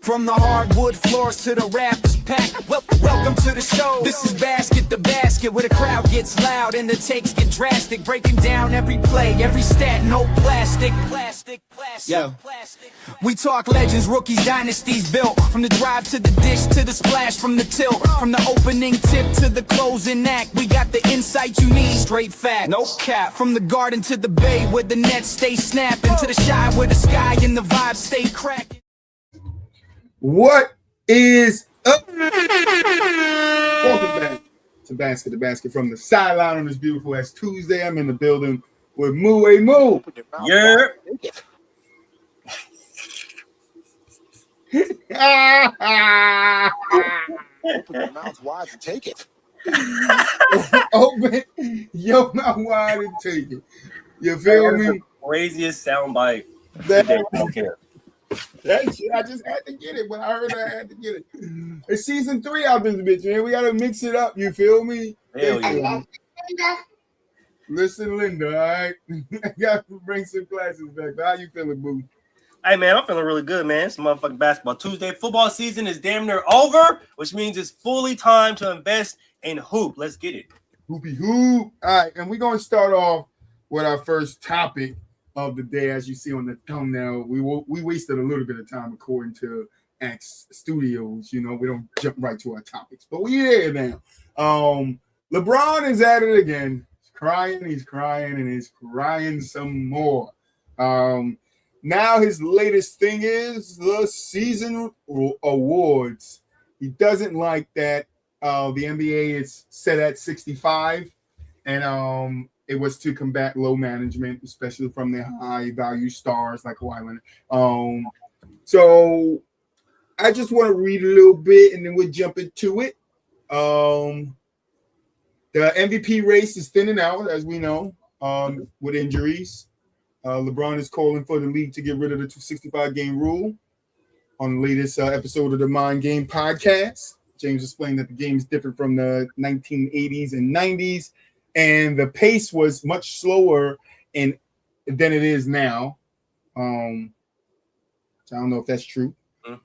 From the hardwood floors to the rafters packed. Welcome to the show. This is Basket the Basket, where the crowd gets loud and the takes get drastic. Breaking down every play, every stat, no plastic. Yo. We talk legends, rookies, dynasties built. From the drive to the dish to the splash, from the tilt. From the opening tip to the closing act. We got the insight you need, straight fact, no cap. From the garden to the bay, where the nets stay snapping. To the shy, where the sky and the vibes stay cracking. What is up? Welcome back to Basket to Basket from the sideline on this beautiful ass Tuesday. I'm in the building with Moo. Moo. Yeah. Open your mouth wide and take it. Open your mouth wide and take it. You feel me? Craziest soundbite. I just had to get it. When I heard it, I had to get it. It's season 3 out this bitch, man. We gotta mix it up. You feel me? Hell yeah. Listen, Linda, all right? I got to bring some classes back. How you feeling, boo? Hey, man, I'm feeling really good, man. It's motherfucking basketball Tuesday. Football season is damn near over, which means it's fully time to invest in hoop. Let's get it. Hoopy hoop. All right, and we're going to start off with our first topic of the day. As you see on the thumbnail, we wasted a little bit of time according to X Studios. You know, we don't jump right to our topics, but we there now. LeBron is at it again. He's crying, and he's crying some more. Now his latest thing is the season awards. He doesn't like that the NBA is set at 65, and it was to combat low management, especially from the high value stars like Kawhi Leonard. So I just want to read a little bit, and then we'll jump into it. The MVP race is thinning out, as we know, with injuries. LeBron is calling for the league to get rid of the 265-game rule. On the latest episode of the Mind Game podcast, James explained that the game is different from the 1980s and 90s, and the pace was much slower than it is now. So I don't know if that's true.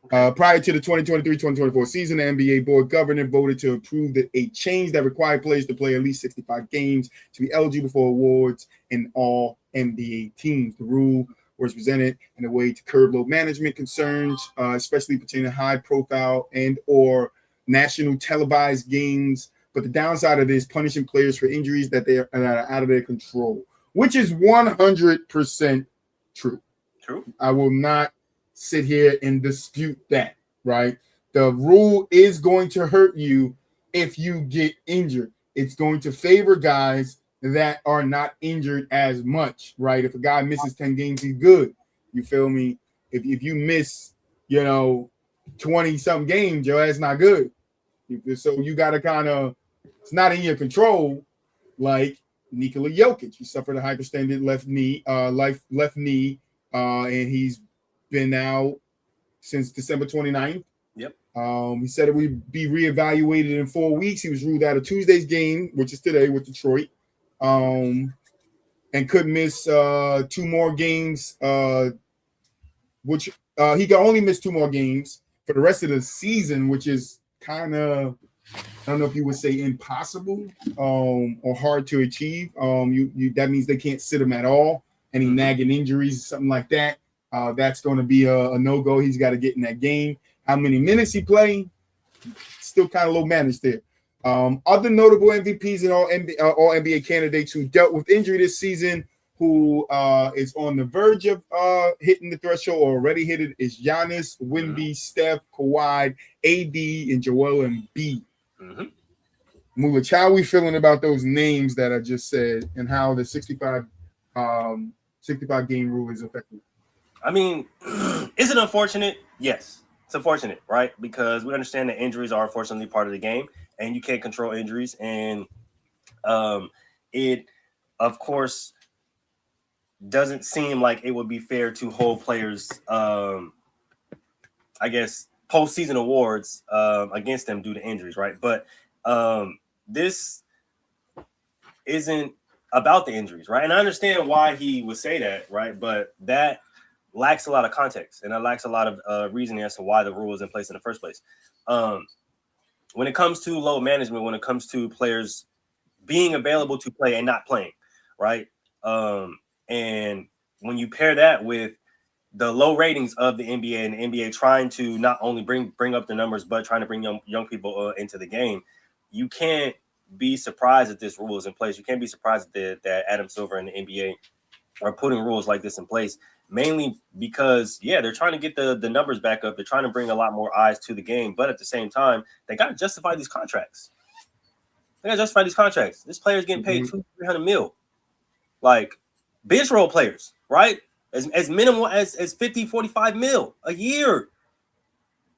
Prior to the 2023-2024 season, the NBA board governor voted to approve a change that required players to play at least 65 games to be eligible for awards in all NBA teams. The rule was presented in a way to curb load management concerns, especially pertaining to high-profile and or national televised games. But the downside of this, punishing players for injuries that are out of their control, which is 100% true. True. I will not sit here and dispute that, right? The rule is going to hurt you if you get injured. It's going to favor guys that are not injured as much, right? If a guy misses 10 games, he's good. You feel me? If you miss, 20-something games, your ass not good. So you got to kind of, it's not in your control, like Nikola Jokic. He suffered a hyperextended left knee, and he's been out since December 29th. Yep. He said it would be reevaluated in 4 weeks. He was ruled out of Tuesday's game, which is today with Detroit, and could miss 2 more games, which he can only miss 2 more games for the rest of the season, which is kind of, I don't know if you would say impossible or hard to achieve. That means they can't sit him at all. Any nagging injuries, something like that. That's going to be a no-go. He's got to get in that game. How many minutes he playing? Still kind of low managed there. Other notable MVPs and all NBA candidates who dealt with injury this season, who is on the verge of hitting the threshold or already hit it, is Giannis, Wemby, Steph, Kawhi, AD, and Joel Embiid. Mulich, how are we feeling about those names that I just said and how the 65 game rule is affecting? I mean, is it unfortunate? Yes, it's unfortunate, right? Because we understand that injuries are unfortunately part of the game, and you can't control injuries. And it, of course, doesn't seem like it would be fair to hold players, I guess, postseason awards against them due to injuries, right? But this isn't about the injuries, right? And I understand why he would say that, right? But that lacks a lot of context, and it lacks a lot of reasoning as to why the rule is in place in the first place. When it comes to load management, when it comes to players being available to play and not playing, right? And when you pair that with the low ratings of the NBA and the NBA trying to not only bring up the numbers, but trying to bring young people into the game, you can't be surprised that this rule is in place. You can't be surprised that Adam Silver and the NBA are putting rules like this in place, mainly because, they're trying to get the numbers back up. They're trying to bring a lot more eyes to the game, but at the same time, they got to justify these contracts. This player's getting paid $200-300 mil, like bench role players, right? As minimal as 50-45 mil a year.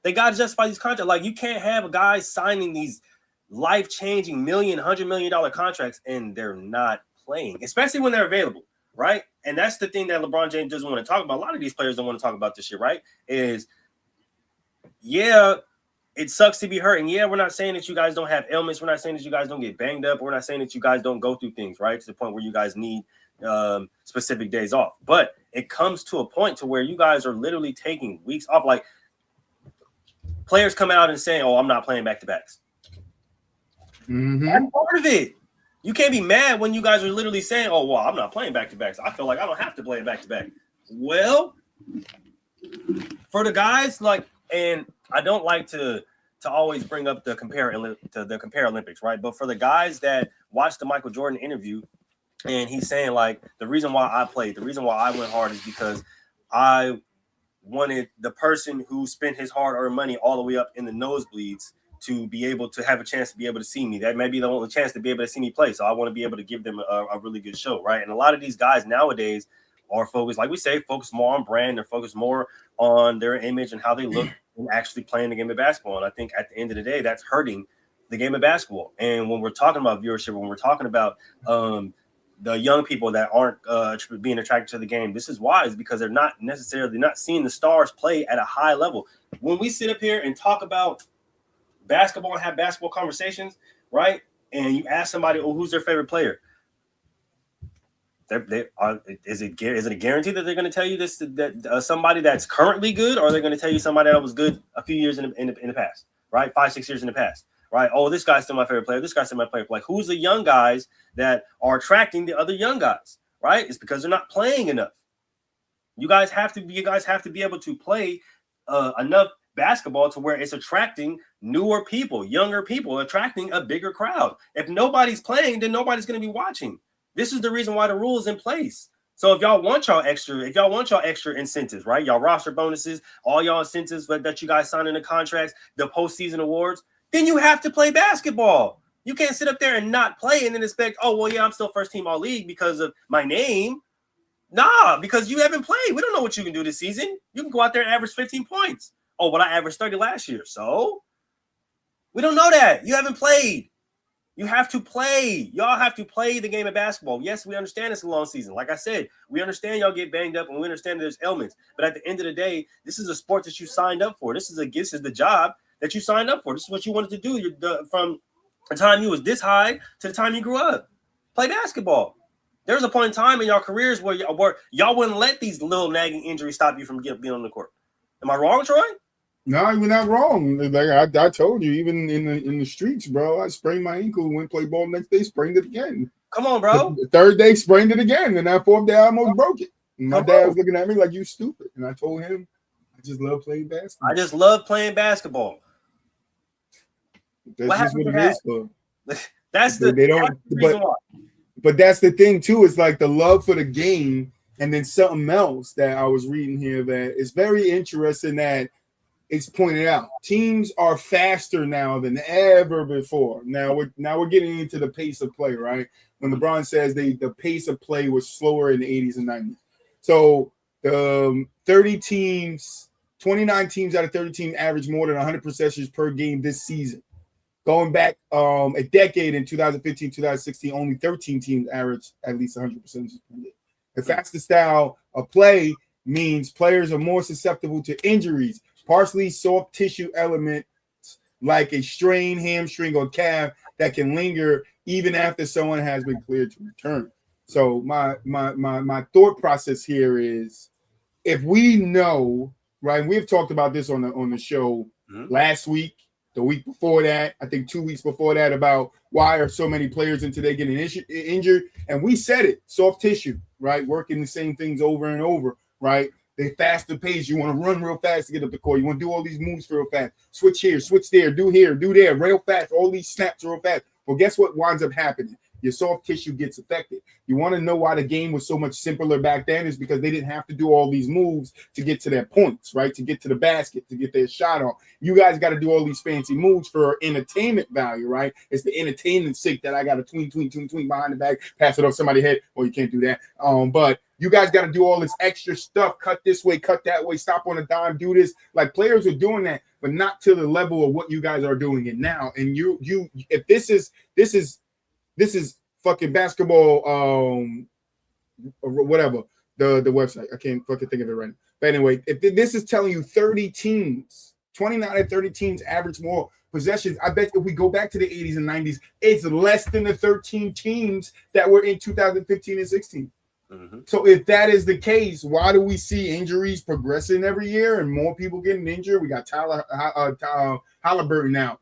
They got to justify these contracts. Like, you can't have a guy signing these life-changing $100 million contracts and they're not playing, especially when they're available, right? And that's the thing that LeBron James doesn't want to talk about. A lot of these players don't want to talk about this shit, right? Is, it sucks to be hurt. And we're not saying that you guys don't have ailments. We're not saying that you guys don't get banged up. We're not saying that you guys don't go through things, right? To the point where you guys need specific days off. But it comes to a point to where you guys are literally taking weeks off. Like, players come out and saying, "Oh, I'm not playing back-to-backs." That's part of it. You can't be mad when you guys are literally saying, "Oh, well, I'm not playing back-to-backs. I feel like I don't have to play back-to-back." Well, for the guys, like, and I don't like to always bring up the compare Olympics, right? But for the guys that watched the Michael Jordan interview, and he's saying, like, the reason why I played, the reason why I went hard is because I wanted the person who spent his hard-earned money all the way up in the nosebleeds to be able to have a chance to be able to see me. That may be the only chance to be able to see me play. So I want to be able to give them a really good show, right? And a lot of these guys nowadays are focused, like we say, focus more on brand. They're focused more on their image and how they look and actually playing the game of basketball. And I think at the end of the day, that's hurting the game of basketball. And when we're talking about viewership, when we're talking about the young people that aren't being attracted to the game, this is why, is because they're not seeing the stars play at a high level. When we sit up here and talk about basketball and have basketball conversations, right? And you ask somebody, "Oh, who's their favorite player?" Is it a guarantee that they're going to tell you this, that somebody that's currently good, or are they going to tell you somebody that was good a few years in the past, right? 5-6 years in the past, right? "Oh, this guy's still my favorite player. This guy's still my favorite player." Like, who's the young guys that are attracting the other young guys, right? It's because they're not playing enough. You guys have to be able to play enough basketball to where it's attracting newer people, younger people, attracting a bigger crowd. If nobody's playing, then nobody's going to be watching. This is the reason why the rule is in place. So if y'all want y'all extra incentives, right? Y'all roster bonuses, all y'all incentives that you guys sign in the contracts, the postseason awards, then you have to play basketball. You can't sit up there and not play and then expect, "Oh, well, I'm still first team all league because of my name." Nah, because you haven't played. We don't know what you can do this season. You can go out there and average 15 points. "Oh, but I averaged 30 last year." So we don't know that. You haven't played. You have to play. Y'all have to play the game of basketball. Yes, we understand it's a long season. Like I said, we understand y'all get banged up and we understand there's ailments. But at the end of the day, this is a sport that you signed up for. This is the job that you signed up for. This is what you wanted to do from the time you was this high to the time you grew up. Play basketball. There was a point in time in your careers where y'all wouldn't let these little nagging injuries stop you from being on the court. Am I wrong, Troy? No, you're not wrong. Like I told you, even in the streets, bro, I sprained my ankle, went play ball the next day, sprained it again. Come on, bro. The third day, sprained it again. And that fourth day, I almost broke it. And my dad was looking at me like, "You stupid." And I told him, "I just love playing basketball. I just love playing basketball." That's just what it is for. That's the reason why. But that's the thing, too. It's like the love for the game. And then something else that I was reading here that is very interesting that it's pointed out. Teams are faster now than ever before. Now we're getting into the pace of play, right? When LeBron says the pace of play was slower in the 80s and 90s. So the 29 teams out of 30 teams averaged more than 100 possessions per game this season. Going back a decade in 2015, 2016, only 13 teams averaged at least 100 possessions per game. The faster style of play means players are more susceptible to injuries, partially soft tissue elements like a strained hamstring or calf that can linger even after someone has been cleared to return. So my thought process here is if we know, right, we've talked about this on the show last week, the week before that, I think 2 weeks before that, about why are so many players in today getting injured. And we said it, soft tissue, right? Working the same things over and over, right? They faster pace. You want to run real fast to get up the court. You want to do all these moves real fast. Switch here, switch there, do here, do there, real fast. All these snaps real fast. Well, guess what winds up happening? Your soft tissue gets affected. You want to know why the game was so much simpler back then is because they didn't have to do all these moves to get to their points, right? To get to the basket, to get their shot off. You guys got to do all these fancy moves for entertainment value, right? It's the entertainment sake that I got to tween behind the back, pass it off somebody's head. Well, you can't do that. But you guys got to do all this extra stuff. Cut this way, cut that way, stop on a dime, do this. Like players are doing that, but not to the level of what you guys are doing it now. And if this is fucking basketball, whatever, the website. I can't fucking think of it right now. But anyway, if this is telling you 30 teams, 29 and 30 teams average more possessions, I bet if we go back to the 80s and 90s, it's less than the 13 teams that were in 2015 and 16. So if that is the case, why do we see injuries progressing every year and more people getting injured? We got Halliburton out.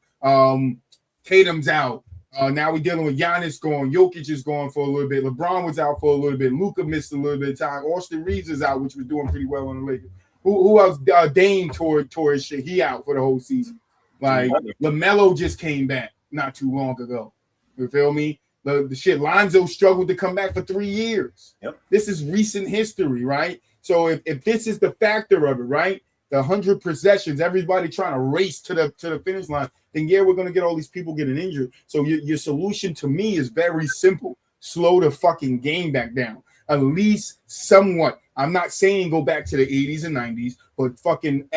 Tatum's out. Now we're dealing with Giannis going. Jokic is going for a little bit. LeBron was out for a little bit. Luka missed a little bit of time. Austin Reeves is out, which was doing pretty well on the Lakers. Who else? Dame tore his shit. He out for the whole season. Like LaMelo just came back not too long ago. You feel me? The shit. Lonzo struggled to come back for 3 years. Yep. This is recent history, right? So if this is the factor of it, right? The 100 possessions, everybody trying to race to the finish line, then yeah, we're gonna get all these people getting injured. So your solution to me is very simple: slow the fucking game back down, at least somewhat. I'm not saying go back to the 80s and 90s, but fucking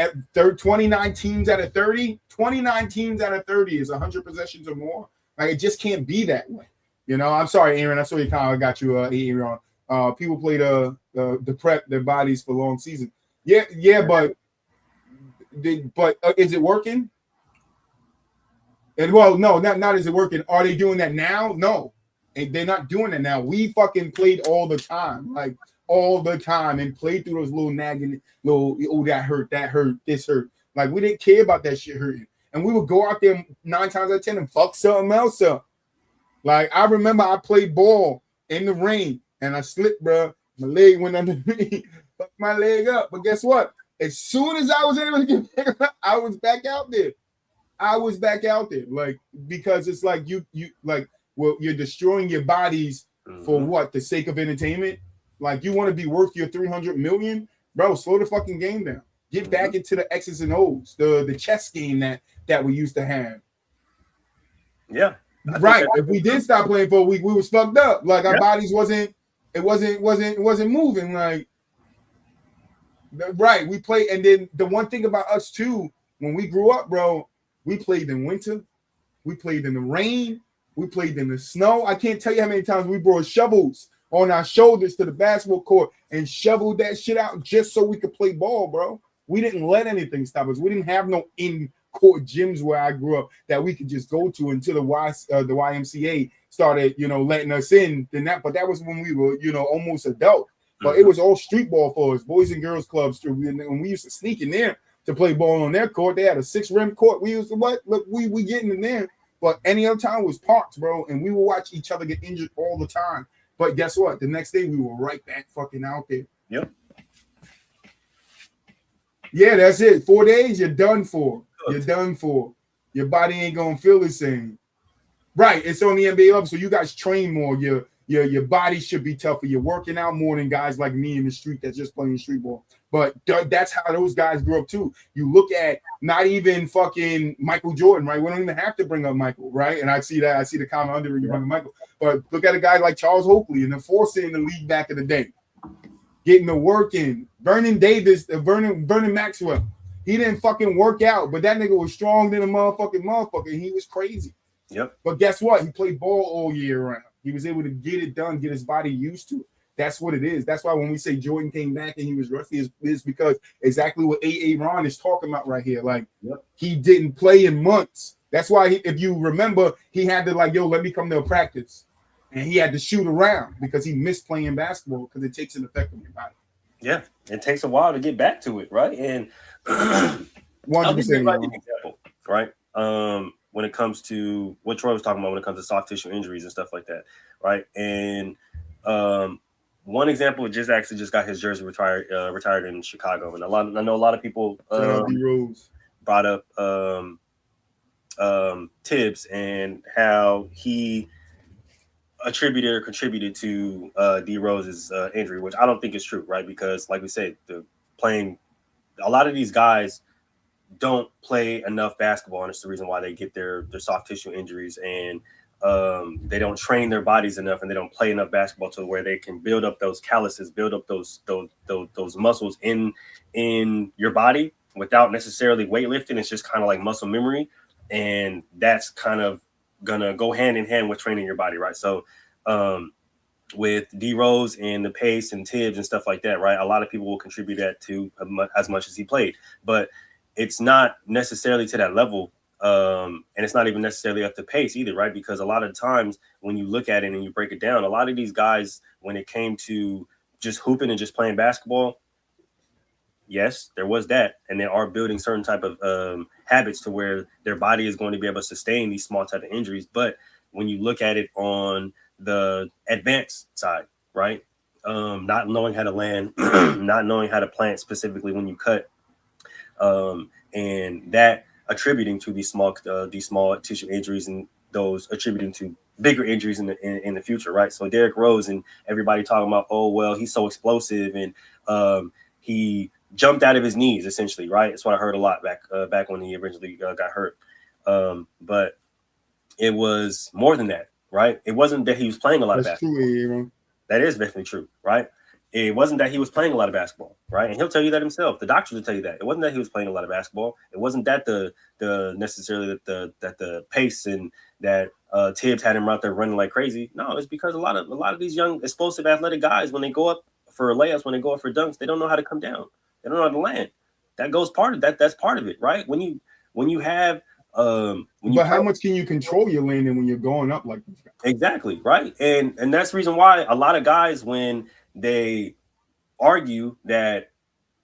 29 teams out of 30, 29 teams out of 30 is 100 possessions or more. Like it just can't be that way. You know, I'm sorry, Aaron. I saw you kind of got you, Aaron. People play the prep their bodies for long seasons. Yeah, but is it working? And well, no, not is it working. Are they doing that now? No, and they're not doing it now. We fucking played all the time, like all the time, and played through those little nagging, that hurt, this hurt. Like we didn't care about that shit hurting, and we would go out there 9 times out of 10 and fuck something else up. Like I remember I played ball in the rain and I slipped, bro. My leg went underneath, fucked my leg up. But guess what? As soon as I was able to get back up, I was back out there. Like because it's like you like well, you're destroying your bodies for what? The sake of entertainment. Like you want to be worth your 300 million, bro. Slow the fucking game down. Get back into the X's and O's, the chess game that we used to have. Yeah. Right. If we did stop playing for a week, we was fucked up. Like our bodies wasn't moving. Like right. We played, and then the one thing about us too, when we grew up, bro, we played in winter, we played in the rain, we played in the snow. I can't tell you how many times we brought shovels on our shoulders to the basketball court and shoveled that shit out just so we could play ball, bro. We didn't let anything stop us. We didn't have no in-court gyms where I grew up that we could just go to until the YMCA started, letting us in. But that was when we were, almost adult. But it was all street ball for us, boys and girls clubs. And we used to sneak in there to play ball on their court. They had a 6-rim court. We used to look, we getting in there. But any other time was parks, bro. And we would watch each other get injured all the time. But guess what? The next day we were right back fucking out there. Yep. Yeah, that's it. 4 days, you're done for. You're done for. Your body ain't gonna feel the same. Right. It's on the NBA level. So you guys train more. Your body should be tougher. You're working out more than guys like me in the street that's just playing street ball. But that's how those guys grew up too. You look at not even fucking Michael Jordan, right? We don't even have to bring up Michael, right? And I see the comment under you bring Michael. But look at a guy like Charles Oakley and the force in the league back in the day. Getting the work in. Vernon Davis, Vernon Maxwell. He didn't fucking work out, but that nigga was strong than a motherfucker. He was crazy. Yep. But guess what? He played ball all year round. He was able to get it done, get his body used to it. That's what it is. That's why when we say Jordan came back and he was rusty, is because exactly what Ron is talking about right here. Like, he didn't play in months. That's why, if you remember, he had to let me come to a practice. And he had to shoot around because he missed playing basketball because it takes an effect on your body. Yeah, it takes a while to get back to it, right? And I'll give you 100%. an example, right? When it comes to what Troy was talking about, when it comes to soft tissue injuries and stuff like that, right? And one example just got his jersey retired in Chicago, and I know a lot of people Shout out D Rose. brought up Tibbs and how he contributed to D Rose's injury, which I don't think is true, right? Because like we said, a lot of these guys don't play enough basketball, and it's the reason why they get their soft tissue injuries, and they don't train their bodies enough, and they don't play enough basketball to where they can build up those calluses, build up those muscles in your body without necessarily weightlifting. It's just kind of like muscle memory, and that's kind of gonna go hand in hand with training your body, right? So with D Rose and the pace and Tibbs and stuff like that, right? A lot of people will contribute that to as much as he played, but it's not necessarily to that level. And it's not even necessarily up to pace either, right? Because a lot of times when you look at it and you break it down, a lot of these guys, when it came to just hooping and just playing basketball, yes, there was that. And they are building certain type of habits to where their body is going to be able to sustain these small type of injuries. But when you look at it on the advanced side, right? Not knowing how to land, not knowing how to plant specifically when you cut, and that attributing to these small tissue injuries, and those attributing to bigger injuries in the future, right? So Derrick Rose and everybody talking about, oh well, he's so explosive and he jumped out of his knees essentially, right? That's what I heard a lot back when he originally got hurt. But it was more than that, right? It wasn't that he was playing a lot of basketball. True, that is definitely true, right? It wasn't that he was playing a lot of basketball, right? And he'll tell you that himself. The doctors will tell you that. It wasn't that he was playing a lot of basketball. It wasn't that the necessarily that the pace and that Tibbs had him out there running like crazy. No, it's because a lot of these young, explosive, athletic guys, when they go up for layups, when they go up for dunks, they don't know how to come down. They don't know how to land. That goes part of that. That's part of it, right? When you have but how much can you control your landing when you're going up like this? Exactly, right? And that's the reason why a lot of guys, when they argue that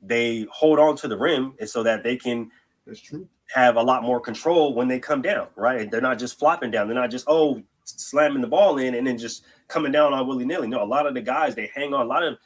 they hold on to the rim, is so that they can have a lot more control when they come down, right? They're not just flopping down. They're not just slamming the ball in and then just coming down on willy-nilly. No, a lot of the guys, they hang on. A lot of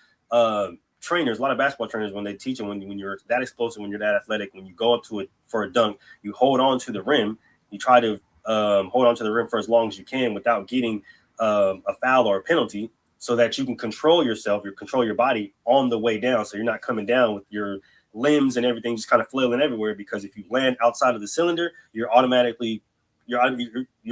trainers, a lot of basketball trainers, when they teach them, when you're that explosive, when you're that athletic, when you go up to it for a dunk, you hold on to the rim. You try to hold on to the rim for as long as you can without getting a foul or a penalty, so that you can control yourself, control your body on the way down, so you're not coming down with your limbs and everything just kind of flailing everywhere. Because if you land outside of the cylinder, you're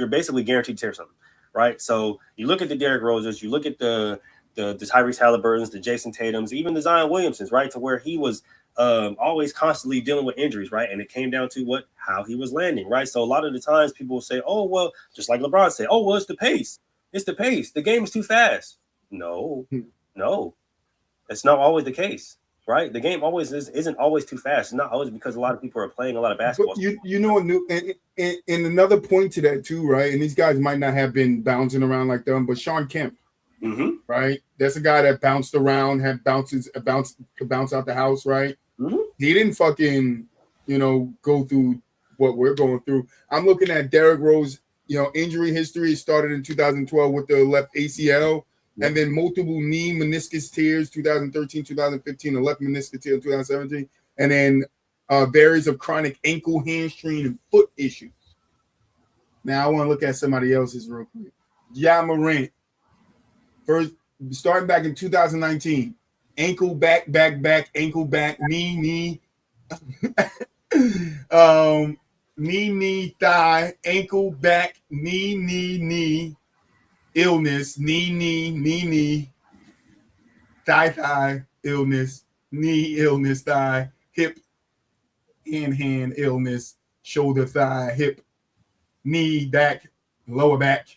basically guaranteed to tear something, right? So you look at the Derrick Roses, you look at the Tyrese Halliburtons, the Jason Tatums, even the Zion Williamsons, right, to where he was always constantly dealing with injuries, right? And it came down to how he was landing, right? So a lot of the times people will say, oh, well, just like LeBron said, oh, well, it's the pace. It's the pace. The game is too fast. No, it's not always the case, right? The game isn't always too fast. It's not always because a lot of people are playing a lot of basketball. But you know, and another point to that too, right? And these guys might not have been bouncing around like them, but Sean Kemp, right? That's a guy that bounced around, had bounce out the house, right? He didn't fucking, go through what we're going through. I'm looking at Derrick Rose, injury history. Started in 2012 with the left ACL. And then multiple knee meniscus tears, 2013, 2015, a left meniscus tear in 2017, and then various of chronic ankle, hamstring, and foot issues. Now I want to look at somebody else's real quick. Ja Morant, first starting back in 2019, ankle, back, ankle, back, knee, knee, thigh, ankle, back, knee. Illness, knee, thigh, illness, knee, illness, thigh, hip, hand, illness, shoulder, thigh, hip, knee, back, lower back,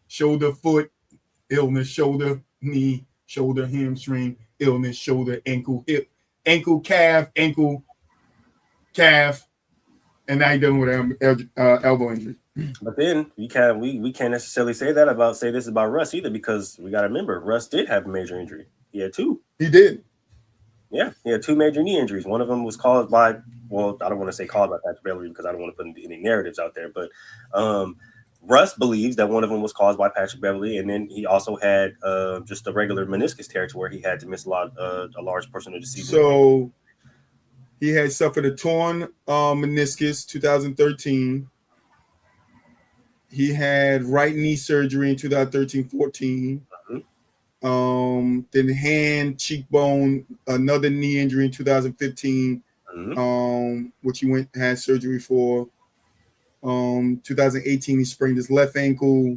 shoulder, foot, illness, shoulder, knee, shoulder, hamstring, illness, shoulder, ankle, hip, ankle, calf, and now you're dealing with elbow injury. But then we can't necessarily say this about Russ either, because we got to remember Russ did have a major injury. He had two. He did. Yeah, he had two major knee injuries. One of them was caused by, well, I don't want to say caused by Patrick Beverley because I don't want to put any narratives out there. But Russ believes that one of them was caused by Patrick Beverley, and then he also had just a regular meniscus tear to where he had to miss a large portion of the season. So he had suffered a torn meniscus 2013. He had right knee surgery in 2013-14. Then hand, cheekbone, another knee injury in 2015, which he had surgery for. 2018, he sprained his left ankle,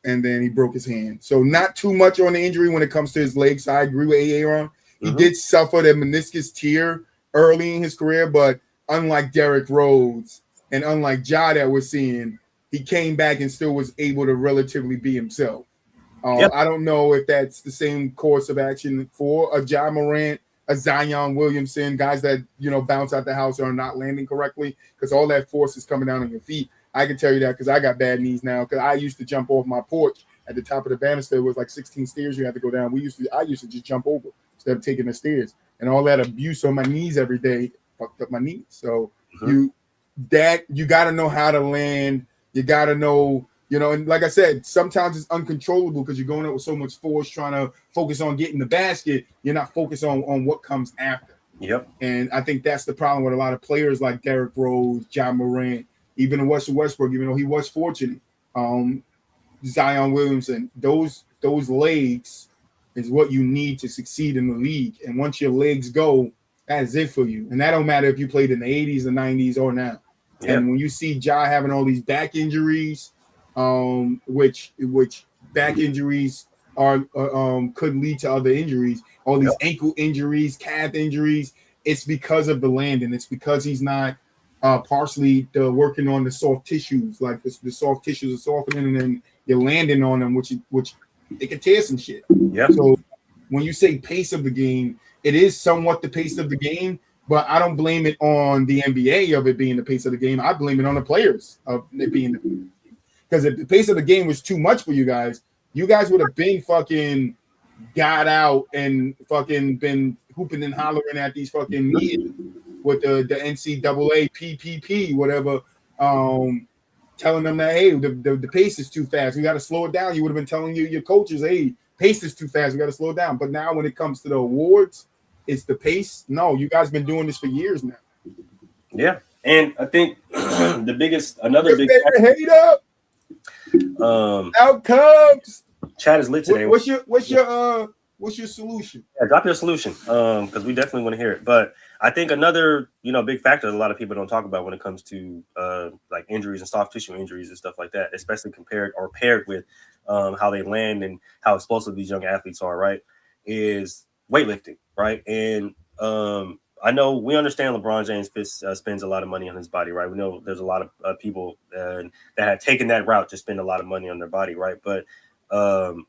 and then he broke his hand. So not too much on the injury when it comes to his legs. So I agree with Aaron. He did suffer the meniscus tear early in his career, but unlike Derrick Rose and unlike Ja that we're seeing, he came back and still was able to relatively be himself. I don't know if that's the same course of action for a Ja Morant, a Zion Williamson, guys that, bounce out the house or are not landing correctly because all that force is coming down on your feet. I can tell you that because I got bad knees now because I used to jump off my porch at the top of the banister. It was like 16 stairs you had to go down. I used to just jump over instead of taking the stairs. And all that abuse on my knees every day fucked up my knees. So you got to know how to land. You got to know, and like I said, sometimes it's uncontrollable because you're going up with so much force trying to focus on getting the basket. You're not focused on what comes after. Yep. And I think that's the problem with a lot of players like Derrick Rose, Ja Morant, even Russell Westbrook, even though he was fortunate. Zion Williamson, those legs is what you need to succeed in the league. And once your legs go, that is it for you. And that don't matter if you played in the 80s, the 90s, or now. Yep. And when you see Ja having all these back injuries, which back injuries are could lead to other injuries, all these ankle injuries, calf injuries, it's because of the landing. It's because he's not partially working on the soft tissues, like the soft tissues are softening, and then you're landing on them, which they can tear some shit. Yeah. So when you say pace of the game, it is somewhat the pace of the game, but I don't blame it on the NBA of it being the pace of the game. I blame it on the players of it being the pace of the game. Because if the pace of the game was too much for you guys would have been fucking got out and fucking been hooping and hollering at these fucking meetings with the NCAA PPP, whatever, telling them that, hey, the pace is too fast. We got to slow it down. You would have been telling your coaches, hey, pace is too fast. We got to slow it down. But now when it comes to the awards, it's the pace. No, you guys been doing this for years now. Yeah. And I think another big hater. Outcomes. Chat is lit today. What's your solution? Yeah, drop your solution. Because we definitely want to hear it. But I think another, big factor that a lot of people don't talk about when it comes to like injuries and soft tissue injuries and stuff like that, especially paired with how they land and how explosive these young athletes are, right, is weightlifting, right? And I know we understand LeBron James spends a lot of money on his body, right? We know there's a lot of people that have taken that route to spend a lot of money on their body, right? But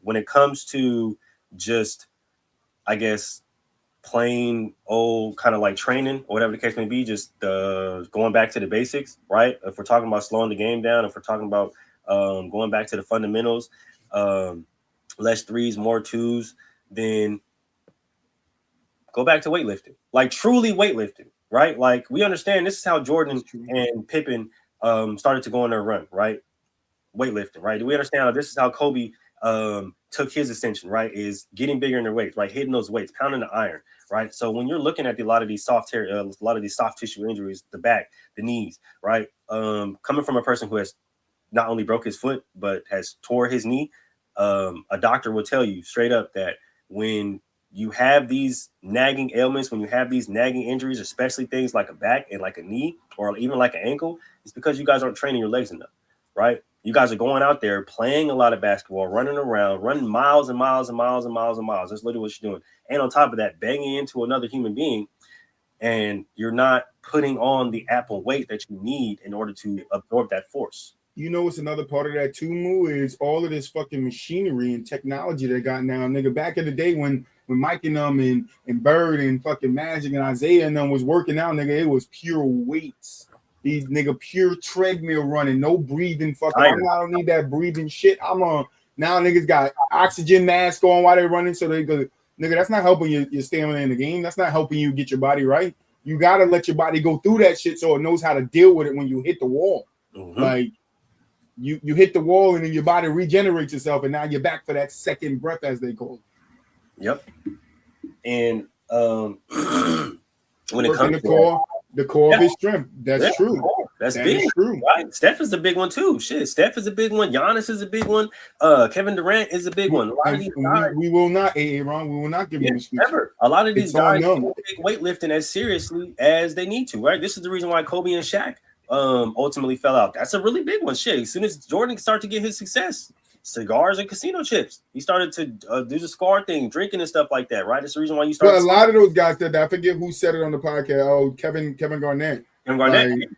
when it comes to just, I guess, plain old kind of like training or whatever the case may be, just going back to the basics, right? If we're talking about slowing the game down, if we're talking about going back to the fundamentals, less threes, more twos, then go back to weightlifting, like truly weightlifting, right? Like we understand this is how Jordan and Pippen started to go on their run, right? Weightlifting, right? Do we understand this is how Kobe took his ascension, right? Is getting bigger in their weights, right? Hitting those weights, pounding the iron, right? So when you're looking at a lot of these soft tissue injuries, the back, the knees, right? Coming from a person who has not only broke his foot but has tore his knee, a doctor will tell you straight up that when you have these nagging ailments, when you have these nagging injuries, especially things like a back and like a knee or even like an ankle, it's because you guys aren't training your legs enough, right? You guys are going out there playing a lot of basketball, running around, running miles and miles and miles and miles and miles. That's literally what you're doing. And on top of that, banging into another human being, and you're not putting on the Apple weight that you need in order to absorb that force. You know what's another part of that too, Moo, is all of this fucking machinery and technology they got now. Nigga, back in the day when Mike and them and Bird and fucking Magic and Isaiah and them was working out, nigga, it was pure weights. These nigga pure treadmill running, no breathing. Fucking, I don't need that breathing shit. I'm a Now niggas got oxygen mask on while they're running, so they go, nigga, that's not helping your stamina in the game. That's not helping you get your body right. You gotta let your body go through that shit so it knows how to deal with it when you hit the wall. Mhm. Like you hit the wall and then your body regenerates itself, and now you're back for that second breath, as they call it. Yep. And when it Working comes the core of his strength, that's true. That's That big. is true. Right? Steph is a big one too. Shit, Steph is a big one. Giannis is a big one. Kevin Durant is a big one. A lot of these guys, we will not, Ron. We will not give them excuses. ever. A lot of these It's on guys them. take weightlifting as seriously as they need to. Right. This is the reason why Kobe and Shaq ultimately fell out. That's a really big one. Shit. As soon as Jordan started to get his success, cigars and casino chips, he started to do the scar thing, drinking and stuff like that. Right. That's the reason why you started. But a lot of those guys said that. I forget who said it on the podcast. Oh, Kevin Garnett. Kevin Garnett. Like,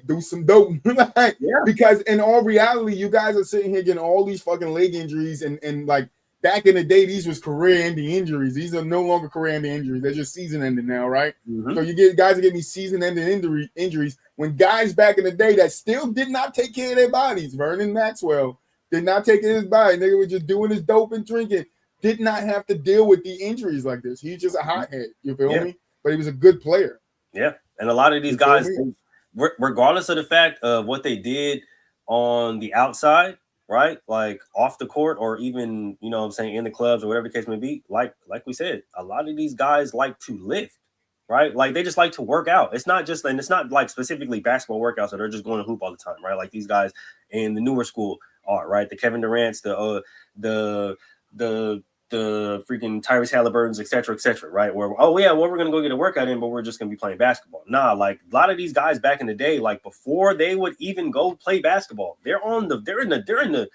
do some dope. Like, Yeah. Because in all reality, you guys are sitting here getting all these fucking leg injuries, and like back in the day, these was career-ending injuries. These are no longer career-ending injuries. They're just season-ending now, right? Mhm. So you get guys are getting season-ending injuries when guys back in the day that still did not take care of their bodies. Vernon Maxwell did not take care of his body. Nigga was just doing his dope and drinking. Did not have to deal with the injuries like this. He's just a hothead. You feel me? But he was a good player. Yeah. And a lot of these You feel guys, me? regardless of the fact of what they did on the outside, right? Like off the court or even, you know what I'm saying, in the clubs or whatever the case may be, like we said, a lot of these guys like to lift, right? Like they just like to work out. It's not just, and it's not like specifically basketball workouts that they're just going to hoop all the time, right? Like these guys in the newer school are, right? The Kevin Durant's, the freaking Tyrese Halliburton's, et cetera, right? Where, oh yeah, well, we're gonna go get a workout in, but we're just gonna be playing basketball. Nah, like a lot of these guys back in the day, like before they would even go play basketball, they're in the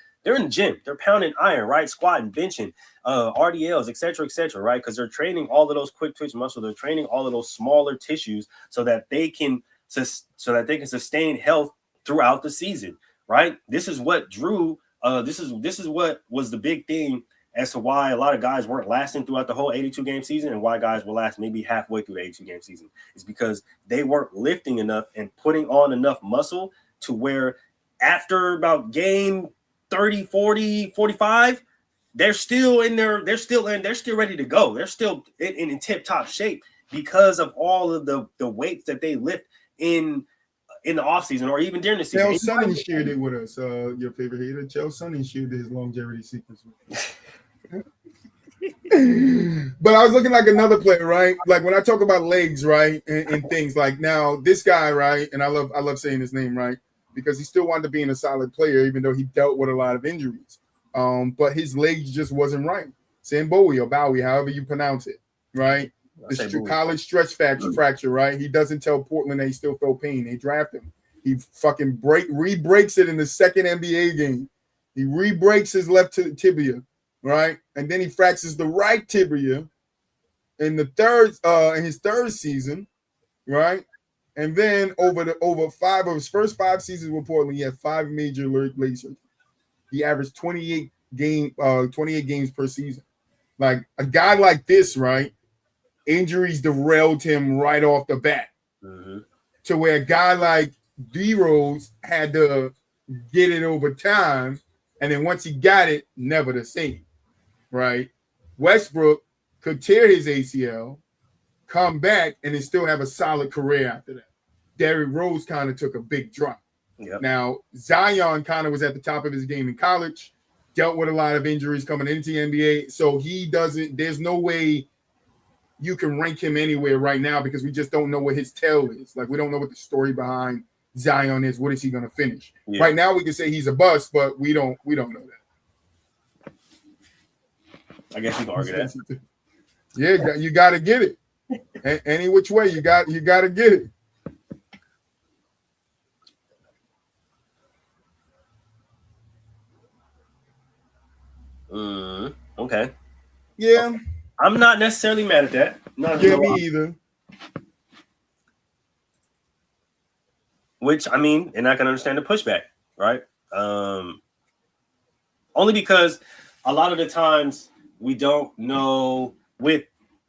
gym, they're pounding iron, right? Squatting, benching, RDLs, et cetera, right? Because they're training all of those quick twitch muscles, they're training all of those smaller tissues so that they can sustain health throughout the season, right? This is what drew. This is what was the big thing as to why a lot of guys weren't lasting throughout the whole 82-game season, and why guys will last maybe halfway through the 82-game season is because they weren't lifting enough and putting on enough muscle to where after about game 30, 40, 45, they're still ready to go. They're still in tip-top shape because of all of the weights that they lift in the offseason or even during the season. Chael Sonnen shared it with us. Your favorite hater, Chael Sonnen shared his longevity secrets with us. But I was looking like another player, right? Like when I talk about legs, right, and things like now this guy, right, and I love saying his name, right, because he still wanted to be a solid player, even though he dealt with a lot of injuries. But his legs just wasn't right. Sam Bowie or Bowie, however you pronounce it, right? The college stretch fracture, right? He doesn't tell Portland that he still felt pain. They draft him. He fucking re-breaks it in the second NBA game. He re-breaks his left tibia, right? And then he fractures the right tibia in his third season, right? And then over five of his first 5 seasons with Portland, he had 5 major leg surgeries. He averaged 28 games per season. Like a guy like this, right? Injuries derailed him right off the bat. Mm-hmm. To where a guy like D-Rose had to get it over time, and then once he got it, never the same, right? Westbrook could tear his ACL, come back, and then still have a solid career after that. Derrick Rose kind of took a big drop. Yep. Now, Zion kind of was at the top of his game in college, dealt with a lot of injuries coming into the NBA, so there's no way you can rank him anywhere right now because we just don't know what his tail is. Like, we don't know what the story behind Zion is. What is he going to finish? Yeah. Right now, we can say he's a bust, but we don't know that. I guess you can argue that. Yeah, you got to get it. Any which way, you got to get it. Okay. Yeah. Okay. I'm not necessarily mad at that. Me either. Which, I mean, and I can understand the pushback, right? Only because a lot of the times we don't know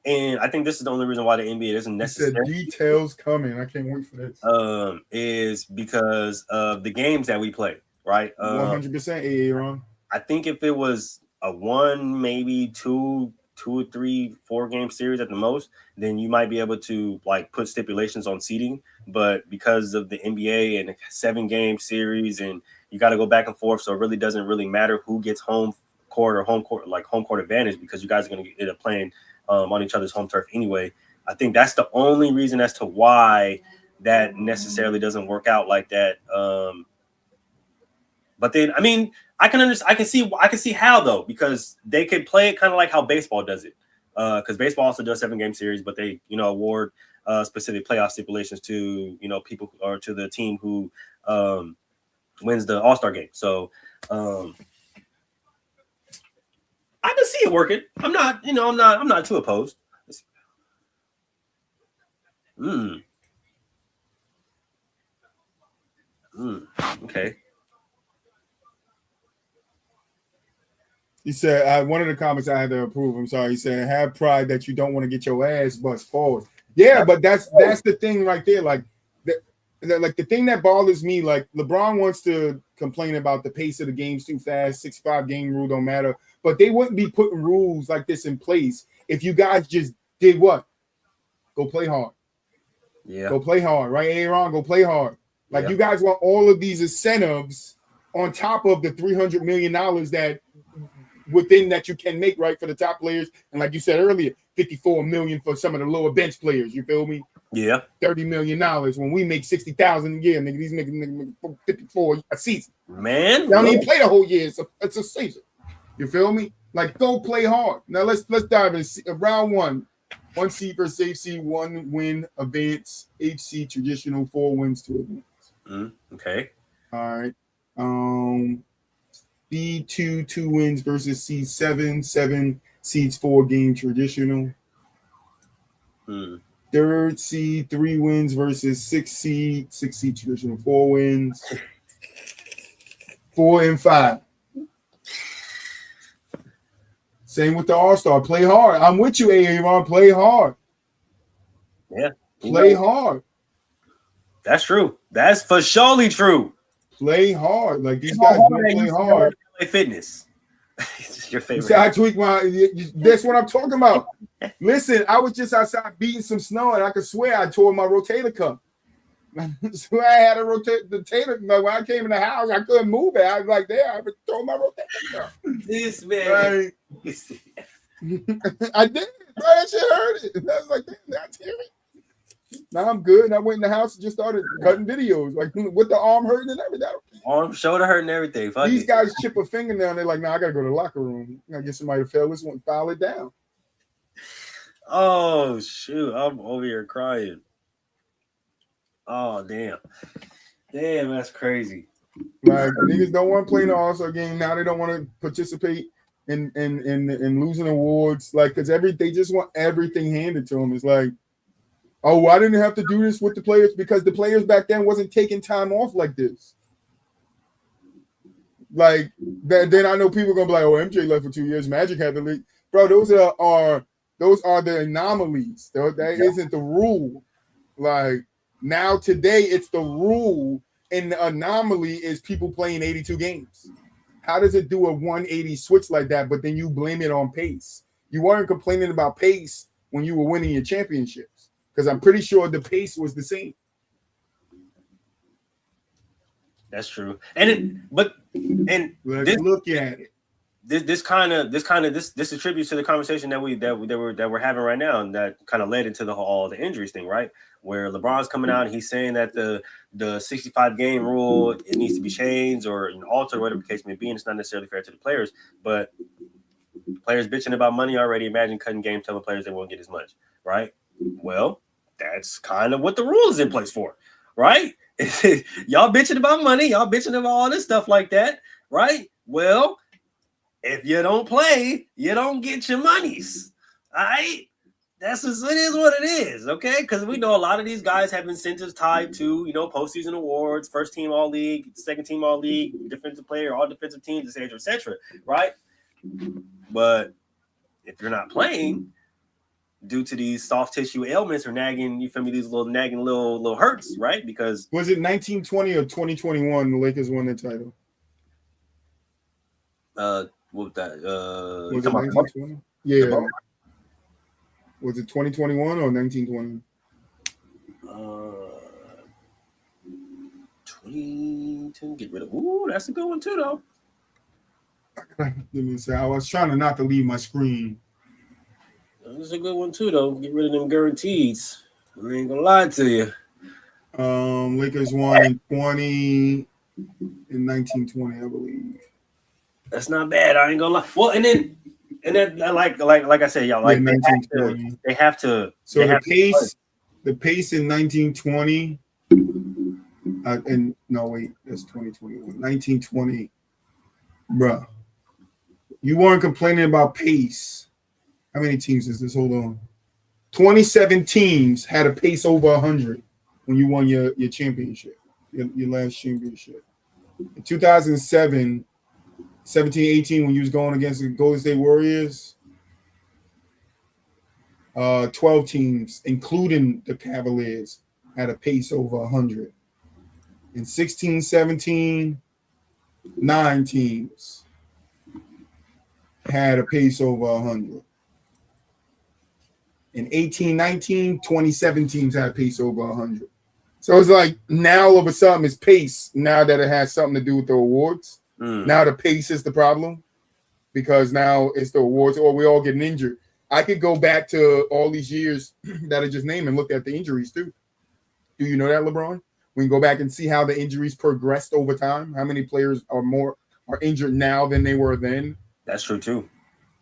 and I think this is the only reason why the NBA doesn't necessarily. Details coming. I can't wait for this. Is because of the games that we play, right? 100% Aaron. I think if it was a 1, maybe 2 or 3, 4 game series at the most, then you might be able to like put stipulations on seeding. But because of the NBA and 7 game series, and you got to go back and forth, so it really doesn't really matter who gets home court advantage, because you guys are going to end up playing on each other's home turf anyway. I think that's the only reason as to why that necessarily doesn't work out like that. But then, I mean, I can understand. I can see how though, because they could play it kind of like how baseball does it. Because baseball also does 7 game series, but they award specific playoff stipulations to people or to the team who wins the All-Star game. So I can see it working. I'm not too opposed. Okay. He said, one of the comments I had to approve. I'm sorry. He said, "Have pride that you don't want to get your ass bust forward." Yeah, but that's the thing right there. Like the thing that bothers me. Like LeBron wants to complain about the pace of the game's too fast. 65 game rule don't matter, but they wouldn't be putting rules like this in place if you guys just did what? Go play hard. Yeah. Go play hard, right? Aaron, go play hard. Like you guys want all of these incentives on top of the $300 million that within that you can make, right, for the top players. And like you said earlier, $54 million for some of the lower bench players. You feel me? Yeah. $30 million when we make $60,000 a year. Nigga, these niggas make 54 a season. Man, they don't even play the whole year. It's a season. You feel me? Like, go play hard. Now let's dive in. Round 1. 1 seed versus 8 seed, 1 win advance. 8 seed traditional, 4 wins to advance. Okay. All right. B2, 2 wins versus seed 7. 7 seeds, 4 game traditional. Third seed, 3 wins versus 6 seed. 6 seed traditional, 4 wins. 4 and 5. Same with the All-Star. Play hard. I'm with you, Aaron. Play hard. Yeah. Play hard. That's true. That's for surely true. Play hard. Like these guys don't play hard. Play fitness. It's your favorite. See, I tweak that's what I'm talking about. Listen, I was just outside beating some snow, and I could swear I tore my rotator cuff. So I had a rotator. Like when I came in the house, I couldn't move it. I was like, there, I tore my rotator cuff. This man. I did. That shit hurt it. I was like, that's hearing. Now I'm good. And I went in the house and just started cutting videos, like with the arm hurting and everything. Arm, shoulder hurting, everything. Fuck These it. guys chip a fingernail and they're like, I gotta go to the locker room. I get somebody to fail this one, file it down. Oh shoot, I'm over here crying. Oh damn, that's crazy. Like niggas don't want to play in the All-Star game now. They don't want to participate in losing awards, like because they just want everything handed to them. It's like, oh, I didn't have to do this with the players because the players back then wasn't taking time off like this. Like then I know people are gonna be like, oh, MJ left for 2 years, Magic had the league, bro. Those are the anomalies. That isn't the rule. Like now today, it's the rule, and the anomaly is people playing 82 games. How does it do a 180 switch like that? But then you blame it on pace. You weren't complaining about pace when you were winning your championships, because I'm pretty sure the pace was the same. That's true. Let's look at it. This attributes to the conversation that we're having right now, and that kind of led into all the injuries thing, right? Where LeBron's coming out and he's saying that the 65 game rule, it needs to be changed or altered, whatever the case may be, and it's not necessarily fair to the players. But players bitching about money already. Imagine cutting games, telling players they won't get as much, right? Well, that's kind of what the rule is in place for, right? Y'all bitching about money, y'all bitching about all this stuff like that, right? Well, if you don't play, you don't get your monies. All right? It is what it is, okay? Because we know a lot of these guys have incentives tied to, postseason awards, first team all league, second team all league, defensive player, all defensive teams, et cetera, right? But if you're not playing due to these soft tissue ailments or nagging, you feel me, these little nagging little hurts, right? Because was it 1920 or 2021 the Lakers won the title? What that? Was it 1920? Yeah. bubble? Was it 2021 or 1920? 2010. Get rid of. Ooh, that's a good one too, though. Give me a second. I was trying not to leave my screen. That's a good one too, though. Get rid of them guarantees. I ain't gonna lie to you. Lakers won in 1920, I believe. That's not bad. I ain't gonna lie. Well, and then like I said, y'all, like Yeah, 1920. they have to. So they the have to pace in 1920, and no wait, that's 2021. 1920, bruh. You weren't complaining about pace. How many teams is this? Hold on. 27 teams had a pace over 100 when you won your championship, your last championship. In 2007, 17-18, when you was going against the Golden State Warriors, 12 teams, including the Cavaliers, had a pace over 100. In 16-17, 9 teams had a pace over 100. In 18-19, 27 teams had a pace over 100. So it's like now all of a sudden it's pace, now that it has something to do with the awards. Now the pace is the problem because now it's the awards or we all getting injured. I could go back to all these years that I just named and look at the injuries too. Do you know that, LeBron? We can go back and see how the injuries progressed over time. How many players are injured now than they were then? That's true too.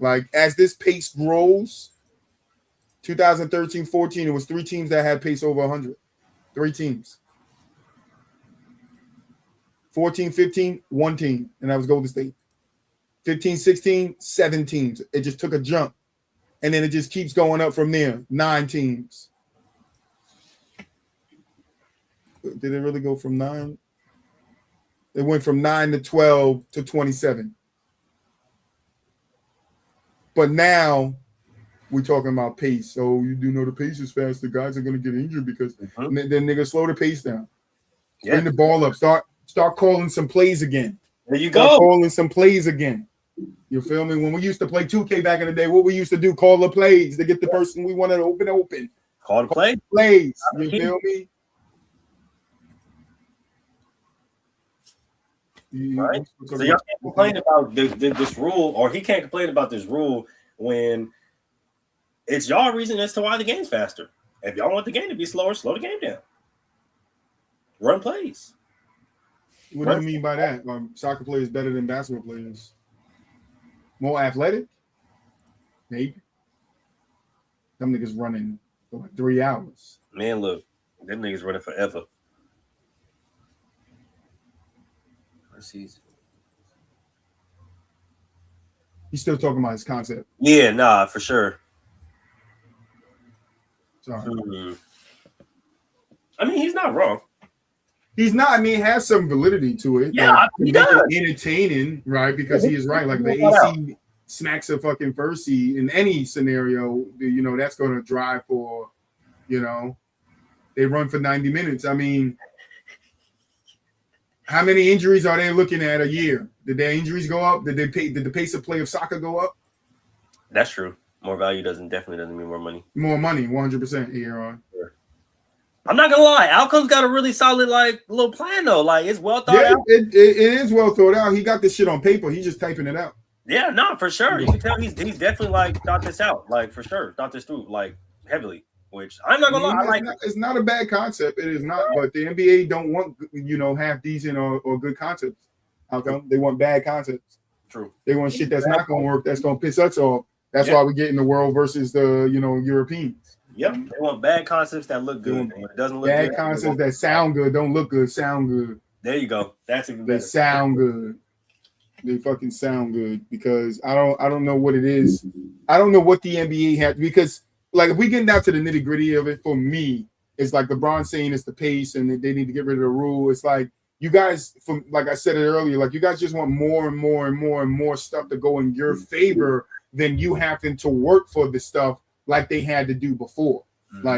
Like as this pace grows, 2013-14, it was 3 teams that had pace over 100. 3 teams. 14-15, 1 team, and that was Golden State. 15-16, 7 teams. It just took a jump, and then it just keeps going up from there. 9 teams. Did it really go from 9? It went from 9 to 12 to 27. But now we're talking about pace. So you do know the pace is fast. The guys are going to get injured because then niggas slow the pace down. Bring the ball up. Start calling some plays again. There you Start go. calling some plays again. You feel me? When we used to play 2K back in the day, what we used to do, call the plays to get the person we wanted to open. Call the play. Plays. You feel me? Right. So y'all can't complain about this rule, or he can't complain about this rule when it's y'all reason as to why the game's faster. If y'all want the game to be slower, slow the game down. Run plays. What do you mean by that? Soccer players better than basketball players? More athletic? Maybe. Them niggas running for like 3 hours. Man, look, them niggas running forever. He's still talking about his concept. Yeah, nah, for sure. Sorry. I mean, he's not wrong. He's not. I mean, it has some validity to it. Yeah, like, he does. Entertaining, right? Because he is right. Like the AC smacks a fucking first seed in any scenario. You know that's going to drive for. You know, they run for 90 minutes. I mean, how many injuries are they looking at a year? Did their injuries go up? Did the pace of play of soccer go up? That's true. More value definitely doesn't mean more money. More money, 100% here on. I'm not gonna lie, Alcom's got a really solid little plan though. Like it's well thought out. It is well thought out. He got this shit on paper. He's just typing it out. Yeah, no, for sure. You can tell he's definitely thought this out. For sure, thought this through heavily. Which I'm not gonna lie, it's not a bad concept. It is not, but the NBA don't want half decent or good concepts. How come? They want bad concepts. True. They want shit that's not gonna work. That's gonna piss us off. That's why we get in the world versus the Europeans. Yep. They want bad concepts that look good. It doesn't look bad good. Concepts that sound good, don't look good, sound good. There you go. That's even better. They sound good. They fucking sound good because I don't know what it is. I don't know what the NBA had because if we get down to the nitty gritty of it, for me, it's like LeBron saying it's the pace and they need to get rid of the rule. It's like you guys, like I said it earlier, you guys just want more and more and more and more stuff to go in your favor than you having to work for the stuff like they had to do before.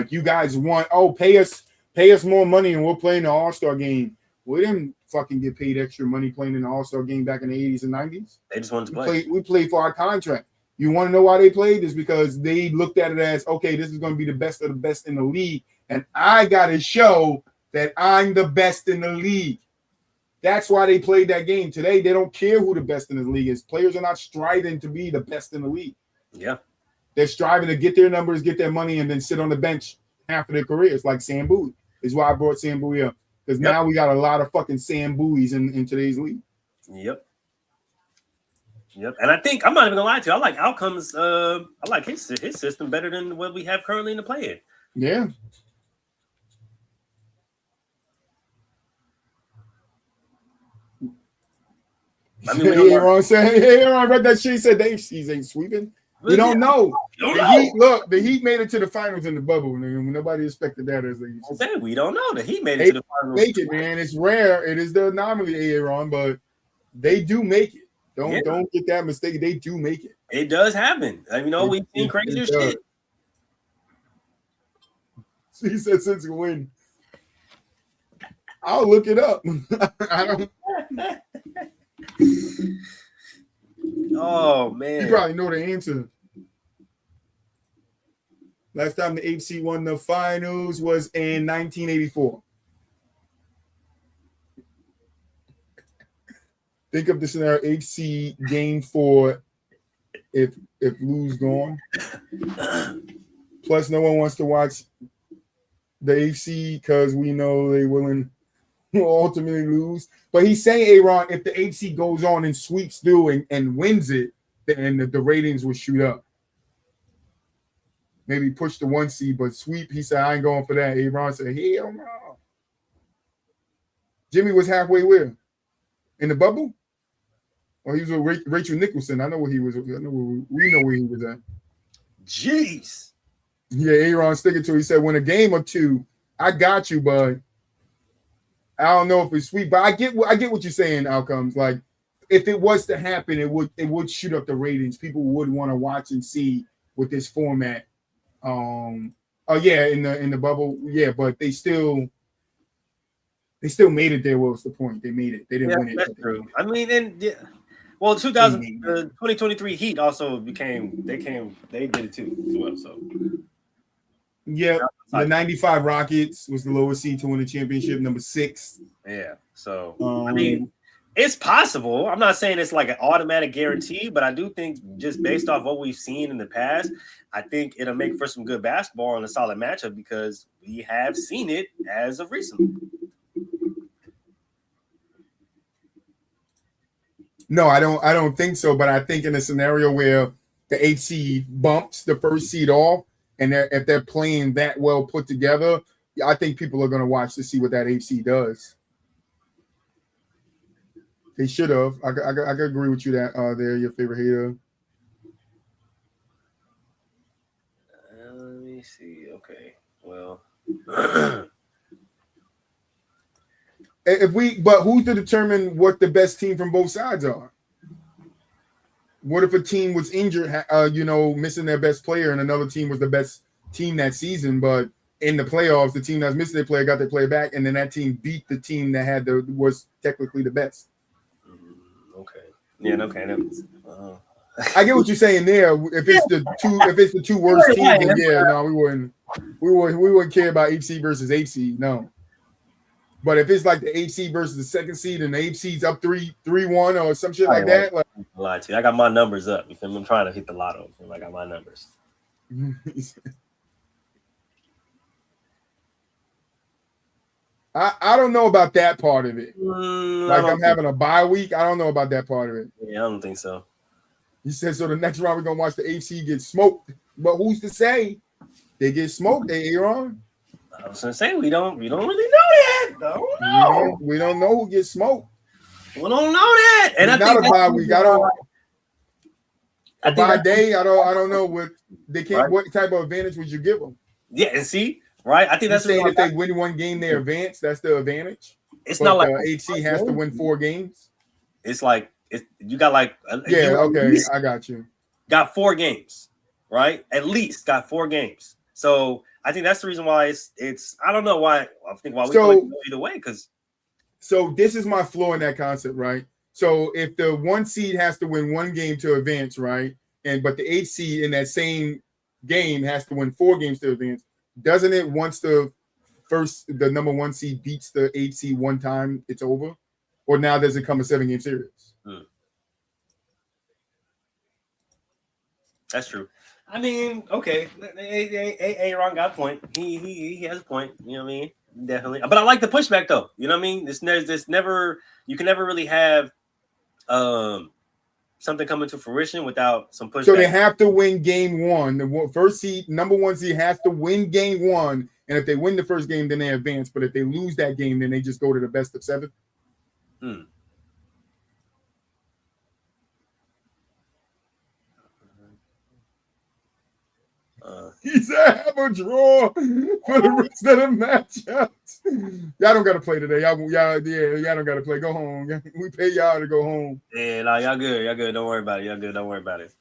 You guys want, pay us more money and we'll play in the All-Star game. We didn't fucking get paid extra money playing in the All-Star game back in the 80s and 90s. They just wanted to play. We played for our contract. You want to know why they played? Is because they looked at it as, okay, this is going to be the best of the best in the league, and I got to show that I'm the best in the league. That's why they played that game. Today, they don't care who the best in the league is. Players are not striving to be the best in the league. Yeah. They're striving to get their numbers, get their money, and then sit on the bench half of their careers, like Sam Bowie. Is why I brought Sam Bowie up. Because now we got a lot of fucking Sam Bowies in today's league. Yep. And I think, I'm not even going to lie to you, I like Outcomes. I like his system better than what we have currently in the play-in. Yeah. I mean, Aaron said, Aaron read that shit. He said, Dave, C's ain't sweeping. We don't know. The Heat made it to the finals in the bubble. Nigga. Nobody expected that as a. We don't know. The Heat made it to the finals. Make it, man. It's rare. It is the anomaly, Aaron, but they do make it. Don't get that mistake. They do make it. It does happen. I mean, we've seen crazier shit. He said since when. I'll look it up. I don't. Oh man, you probably know the answer. Last time the AFC won the finals was in 1984. Think of the scenario: AFC game 4. If Lou's gone, plus no one wants to watch the AFC because we know they will ultimately lose. But he's saying, Aaron, if the AFC goes on and sweeps through and wins it, then the ratings will shoot up. Maybe push the 1 seed, but sweep, he said, I ain't going for that. Aaron said, hell no. Jimmy was halfway where? In the bubble? Or he was with Rachel Nicholson. I know where he was. We know where he was at. Jeez. Yeah, Aaron sticking to it. He said, when a game or two, I got you, bud. I don't know if it's sweet, but I get what you're saying. Outcomes, like if it was to happen, it would shoot up the ratings. People would want to watch and see with this format. In the bubble, yeah, but they still made it there. What was the point? They made it. They didn't win it. That's true. I mean, the 2023 Heat also they did it too as well. So yeah, the 95 Rockets was the lowest seed to win the championship, number 6. Yeah, so I mean, it's possible. I'm not saying it's like an automatic guarantee, but I do think just based off what we've seen in the past, I think it'll make for some good basketball and a solid matchup because we have seen it as of recently. No, I don't think so. But I think in a scenario where the 8 seed bumps the first seed off, and if they're playing that well put together, I think people are going to watch to see what that 8 seed does. They should have. I could agree with you that they're your favorite hater. Let me see. Okay. Well, but who's to determine what the best team from both sides are? What if a team was injured, missing their best player, and another team was the best team that season, but in the playoffs, the team that's missing their player got their player back, and then that team beat the team that was technically the best. Okay. Yeah. Okay. I get what you're saying there. If it's the two worst teams, then yeah, no, we wouldn't care about AFC versus AFC, no. But if it's like the AFC versus the second seed and the AFC's up 3-1 or some shit like that, like lie to you. I got my numbers up. I'm trying to hit the lotto. I got my numbers. I don't know about that part of it. I'm having a bye week. I don't know about that part of it. Yeah, I don't think so. He said, so the next round we're going to watch the AFC get smoked. But who's to say they get smoked, Aaron? I was going to say, we don't really know that. No. We don't know who gets smoked. We don't know that. And it's not a bye week. I don't know what they can't. Right. What type of advantage would you give them? Yeah, and see, right? I think that's saying if they win one game, they advance. That's the advantage. It's not like HC has to win 4 games. It's like you got like okay, I got you. Got 4 games, right? At least got 4 games. So I think that's the reason why it's. I don't know why. I think why we go either way because. So this is my flaw in that concept, right? So if the 1 seed has to win 1 game to advance, right? But the 8 seed in that same game has to win 4 games to advance, doesn't it once the number 1 seed beats the 8 seed one time, it's over? Or now does it come a 7-game series? That's true. I mean, okay, Aaron got a point. He has a point. You know what I mean? Definitely. But I like the pushback though. You know what I mean? This never. You can never really have something coming to fruition without some pushback. So they have to win game 1. The first seed, number 1 seed, has to win game 1, and if they win the first game, then they advance. But if they lose that game, then they just go to the best of 7. He said, "Have a draw for the rest of the matchups." Y'all don't got to play today. Y'all don't got to play. Go home. We pay y'all to go home. Yeah, no, y'all good. Y'all good. Don't worry about it. Y'all good. Don't worry about it.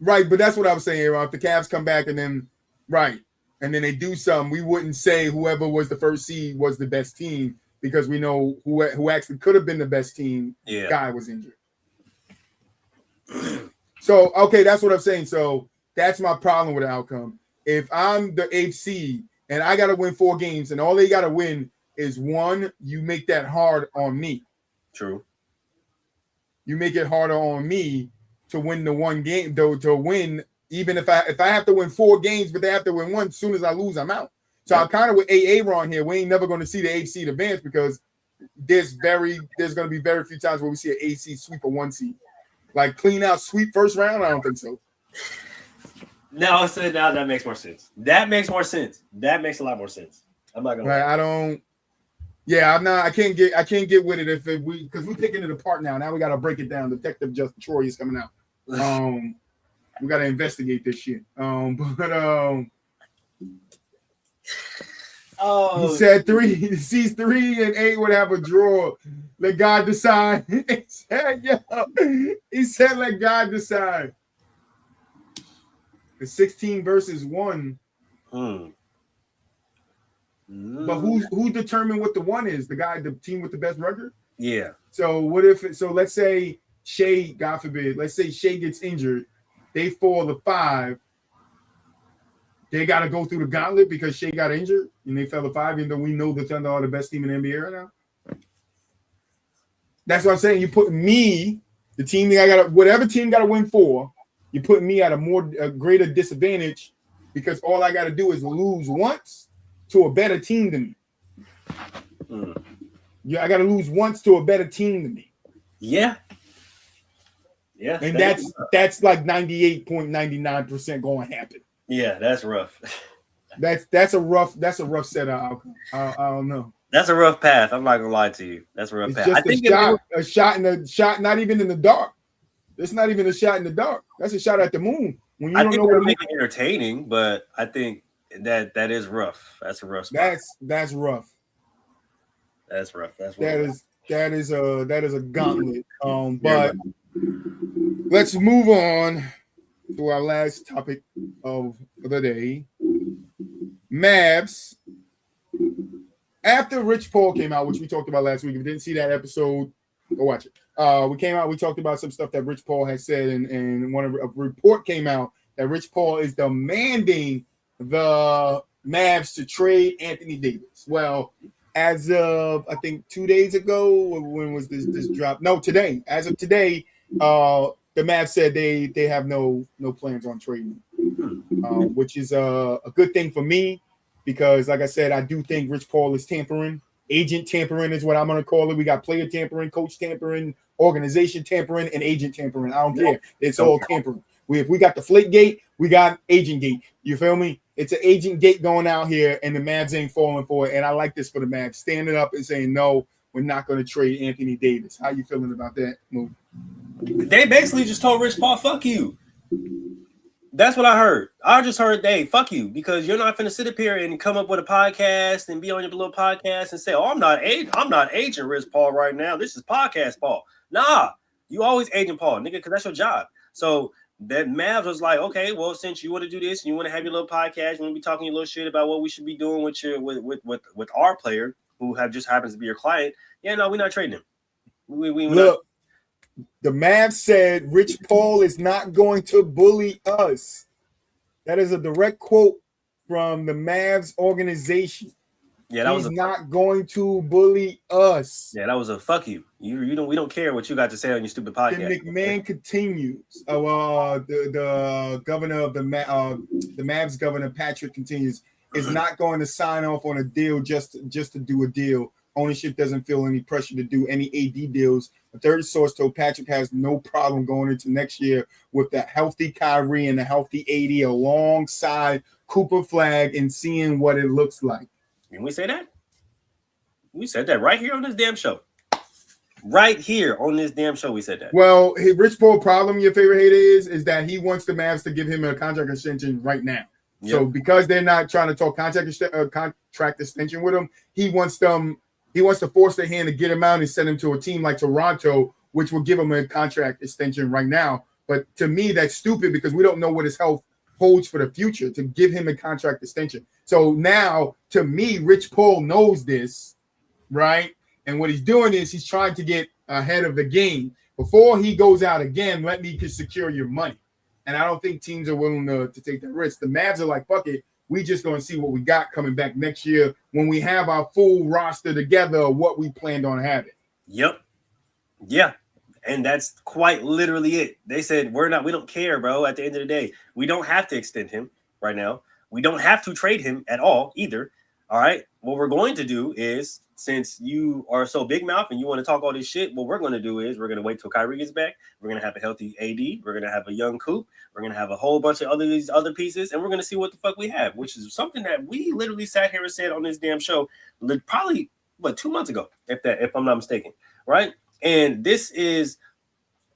Right, but that's what I was saying, Aaron. If the Cavs come back and then and then they do something, we wouldn't say whoever was the first seed was the best team because we know who actually could have been the best team. Yeah, guy was injured. So okay, that's what I'm saying. So that's my problem with the outcome. If I'm the 8th seed and I got to win 4 games and all they got to win is 1, you make that hard on me. True. You make it harder on me to win the 1 game, though, to win, even if I have to win 4 games, but they have to win 1, as soon as I lose, I'm out. So I'm kind of with Aaron here. We ain't never going to see the 8th seed advance because there's going to be very few times where we see an 8 seed sweep a 1 seed. Like clean out sweep first round, I don't think so. Now that makes more sense. That makes more sense. That makes a lot more sense. I'm not gonna. Right, I don't. Yeah, I'm not. I can't get with it because we're taking it apart now. Now we got to break it down. Detective Justin Troy is coming out. We got to investigate this shit. He said 3 sees 3 and 8 would have a draw. Let God decide. He said, let God decide. The 16 versus 1. But who determined what the 1 is? The team with the best record? Yeah. So let's say Shea, God forbid, let's say Shea gets injured. They fall to 5. They got to go through the gauntlet because Shea got injured and they fell to 5, even though we know the Thunder are the best team in the NBA right now. That's what I'm saying. You put me, the team that whatever team got to win 4, you put me at a greater disadvantage because all I got to do is lose once to a better team than me. Yeah, I got to lose once to a better team than me. Yeah. Yeah. And that's like 98.99% going to happen. Yeah, that's rough. That's a rough set of outcome. I don't know. That's a rough path. I'm not gonna lie to you. That's a rough path. Just I think a shot, not even in the dark. It's not even a shot in the dark. That's a shot at the moon. When you don't know what to make it entertaining, but I think that is rough. That's a rough spot. That's rough. That's rough. That is a gauntlet. But let's move on to our last topic of the day. Mavs. After Rich Paul came out, which we talked about last week, if you didn't see that episode, go watch it. We talked about some stuff that Rich Paul had said, and a report came out that Rich Paul is demanding the Mavs to trade Anthony Davis. Well, as of I think 2 days ago, when was this drop? No, today. As of today, the Mavs said they have no plans on trading, which is a good thing for me because, like I said, I do think Rich Paul is tampering. Agent tampering is what I'm going to call it. We got player tampering, coach tampering, organization tampering, and agent tampering. I don't care. It's all tampering. If we got the Flake gate, we got agent gate. You feel me? It's an agent gate going out here, and the Mavs ain't falling for it. And I like this for the Mavs, standing up and saying, no, we're not going to trade Anthony Davis. How you feeling about that move? They basically just told Rich Paul, fuck you. That's what I heard. I just heard, hey, fuck you, because you're not going to sit up here and come up with a podcast and be on your little podcast and say, oh, I'm not agent Rich Paul right now. This is podcast Paul. Nah, you always agent Paul, nigga, because that's your job. So that Mavs was like, okay, well, since you want to do this and you want to have your little podcast, you want to be talking your little shit about what we should be doing with our player who just happens to be your client, Yeah, no, we're not trading him. We Look, the Mavs said Rich Paul is not going to bully us. That is a direct quote from the Mavs organization. Yeah, He's not going to bully us. Yeah, that was a fuck you. You don't. We don't care what you got to say on your stupid podcast. Then McMahon continues. The governor of the Mavs governor Patrick continues. Is not going to sign off on a deal just to do a deal. Ownership doesn't feel any pressure to do any AD deals. A third source told Patrick has no problem going into next year with the healthy Kyrie and the healthy AD alongside Cooper Flag and seeing what it looks like. Didn't we say that? We said that right here on this damn show. Right here on this damn show, we said that. Well, Rich Paul problem, your favorite hater is that he wants the Mavs to give him a contract extension right now. Yep. So because they're not trying to talk contract extension with him, he wants to force their hand to get him out and send him to a team like Toronto, which will give him a contract extension right now. But to me, that's stupid because we don't know what his health holds for the future to give him a contract extension. So now, to me, Rich Paul knows this, right? And what he's doing is he's trying to get ahead of the game. Before he goes out again, let me secure your money. And I don't think teams are willing to take that risk. The Mavs are like, fuck it. We just going to see what we got coming back next year when we have our full roster together of what we planned on having. Yep. Yeah. And that's quite literally it. They said, we don't care, bro. At the end of the day, we don't have to extend him right now. We don't have to trade him at all either. All right. What we're going to do is, since you are so big mouth and you want to talk all this shit, what we're going to do is we're going to wait till Kyrie gets back. We're going to have a healthy AD. We're going to have a young Coop. We're going to have a whole bunch of these other pieces, and we're going to see what the fuck we have, which is something that we literally sat here and said on this damn show probably, 2 months ago, if I'm not mistaken, right? And this is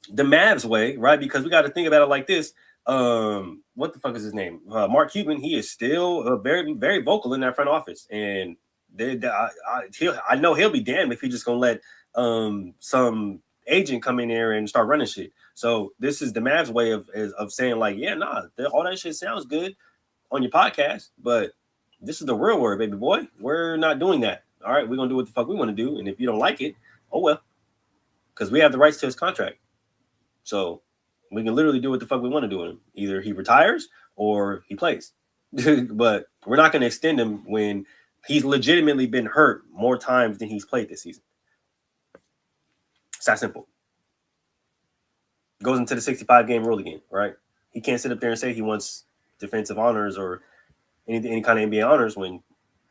the Mavs way, right? Because we got to think about it like this. What the fuck is his name? Mark Cuban. He is still very, very vocal in that front office, and I know he'll be damned if he's just gonna let some agent come in there and start running shit. So this is the Mavs way of saying like, yeah, nah, all that shit sounds good on your podcast, but this is the real word, baby boy. We're not doing that. All right, we're gonna do what the fuck we want to do, and if you don't like it, oh well, because we have the rights to his contract. So we can literally do what the fuck we want to do with him. Either he retires or he plays. But we're not going to extend him when he's legitimately been hurt more times than he's played this season. It's that simple. Goes into the 65-game rule again, right? He can't sit up there and say he wants defensive honors or any kind of NBA honors when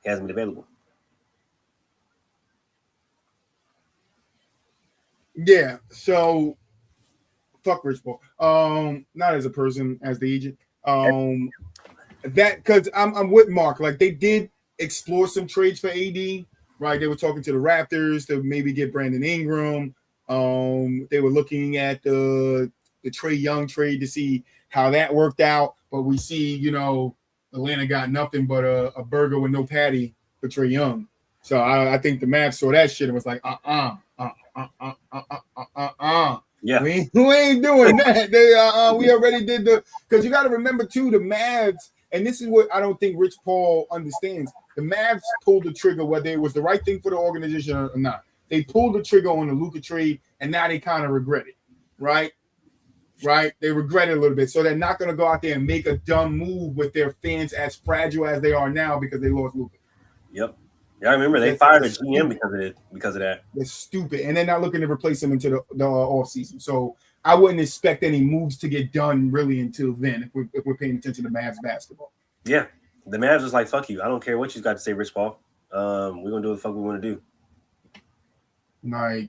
he hasn't been available. Yeah, so fuck Rich Paul. Not as a person, as the agent. That because I'm with Mark. Like they did explore some trades for AD, right? They were talking to the Raptors to maybe get Brandon Ingram. They were looking at the Trae Young trade to see how that worked out. But we see, Atlanta got nothing but a burger with no patty for Trae Young. So I think the Mavs saw that shit and was like, Yeah, we ain't doing that. We already did because you got to remember too, the Mavs, and this is what I don't think Rich Paul understands. The Mavs pulled the trigger whether it was the right thing for the organization or not. They pulled the trigger on the Luka trade, and now they kind of regret it, right? Right? They regret it a little bit, so they're not going to go out there and make a dumb move with their fans as fragile as they are now because they lost Luka. Yep. Yeah, I remember they fired a GM because of that. They're stupid, and they're not looking to replace him into the off season. So I wouldn't expect any moves to get done really until then if we're paying attention to Mavs basketball. Yeah, the Mavs is like, fuck you. I don't care what you got to say, Rich Paul. We're gonna do what the fuck we want to do. Like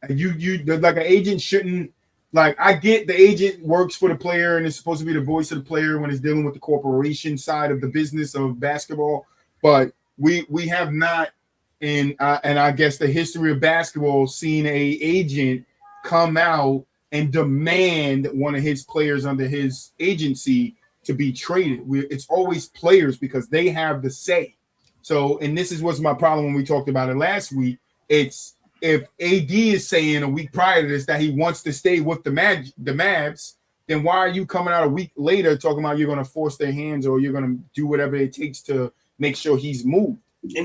you like an agent shouldn't. Like I get the agent works for the player and is supposed to be the voice of the player when it's dealing with the corporation side of the business of basketball, but we have not in and I guess the history of basketball seen a agent come out and demand one of his players under his agency to be traded. It's always players because they have the say. So, and this is what's my problem when we talked about it last week. It's if AD is saying a week prior to this that he wants to stay with the Mavs, then why are you coming out a week later talking about you're going to force their hands or you're going to do whatever it takes to make sure he's moved?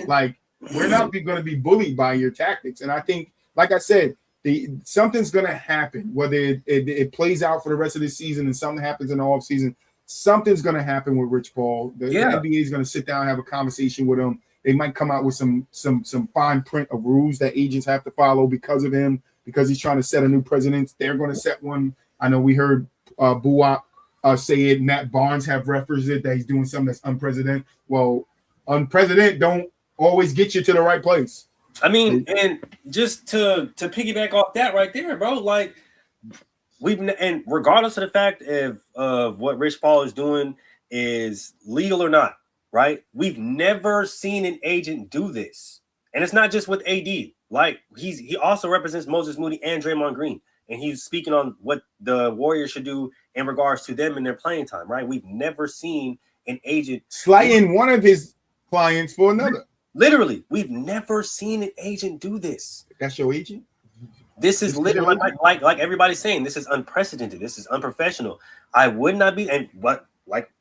Like We're not going to be bullied by your tactics. And I think, like I said, something's going to happen, whether it plays out for the rest of the season and something happens in the off season. Something's going to happen with Rich Paul. The NBA is going to sit down and have a conversation with him. They might come out with some fine print of rules that agents have to follow because of him, because he's trying to set a new precedent. They're going to set one. I know we heard Buwap say it. Matt Barnes have referenced it, that he's doing something that's unprecedented. Well, unprecedented don't always get you to the right place. I mean, and just to piggyback off that right there, bro, like and regardless of the fact of what Rich Paul is doing is legal or not, right? We've never seen an agent do this. And it's not just with AD. Like he also represents Moses Moody and Draymond Green. And he's speaking on what the Warriors should do in regards to them in their playing time, right? We've never seen an agent slighting one of his clients for another. Literally, we've never seen an agent do this. That's your agent? This is literally like everybody's saying, this is unprecedented. This is unprofessional. I would not be, and what like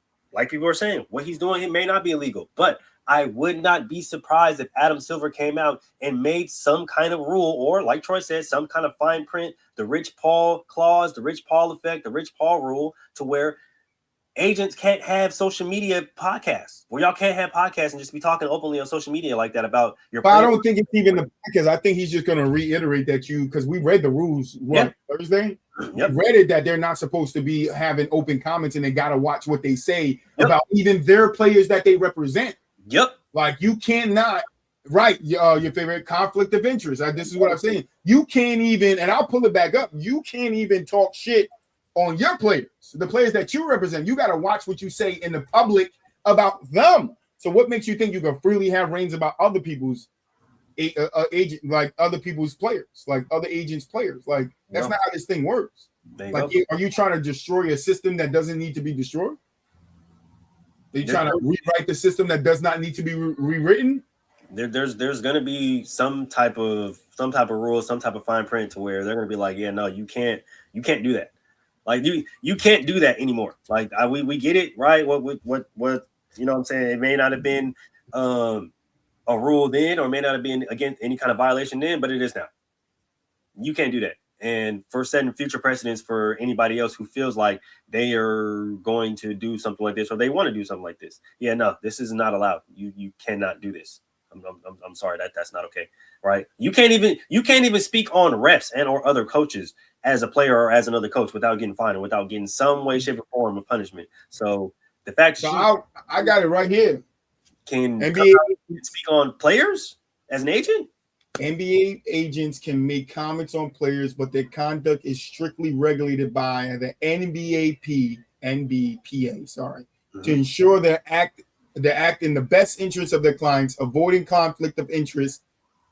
people are saying, what he's doing, it may not be illegal, but I would not be surprised if Adam Silver came out and made some kind of rule, or like Troy said, some kind of fine print, the Rich Paul clause, the Rich Paul effect, the Rich Paul rule, to where agents can't have social media podcasts, where y'all can't have podcasts and just be talking openly on social media like that about your. But I don't think it's even the podcast. I think he's just going to reiterate that because we read the rules Thursday. Yep. We read it that they're not supposed to be having open comments and they got to watch what they say about even their players that they represent. Yep. Like you cannot write your favorite conflict of interest. This is what I'm saying. You can't even, and I'll pull it back up. You can't even talk shit on your players, the players that you represent. You got to watch what you say in the public about them. So what makes you think you can freely have reins about other people's agent, like other people's players, like other agents' players? Like that's not how this thing works. Like, are you trying to destroy a system that doesn't need to be destroyed? Are you trying to rewrite the system that does not need to be rewritten? There's going to be some type of rule, some type of fine print to where they're going to be like, yeah, no, you can't do that. Like you can't do that anymore. Like we get it, right? What you know what I'm saying? It may not have been a rule then, or may not have been against any kind of violation then, but it is now. You can't do that. And for setting future precedents for anybody else who feels like they are going to do something like this, or they want to do something like this. Yeah, no, this is not allowed. You cannot do this. I'm sorry, that's not okay, right? You can't even speak on refs and or other coaches as a player or as another coach without getting fined or without getting some way, shape, or form of punishment. So the fact I got it right here. Can NBA speak on players as an agent? NBA agents can make comments on players, but their conduct is strictly regulated by the NBPA, to ensure they act in the best interest of their clients, avoiding conflict of interest.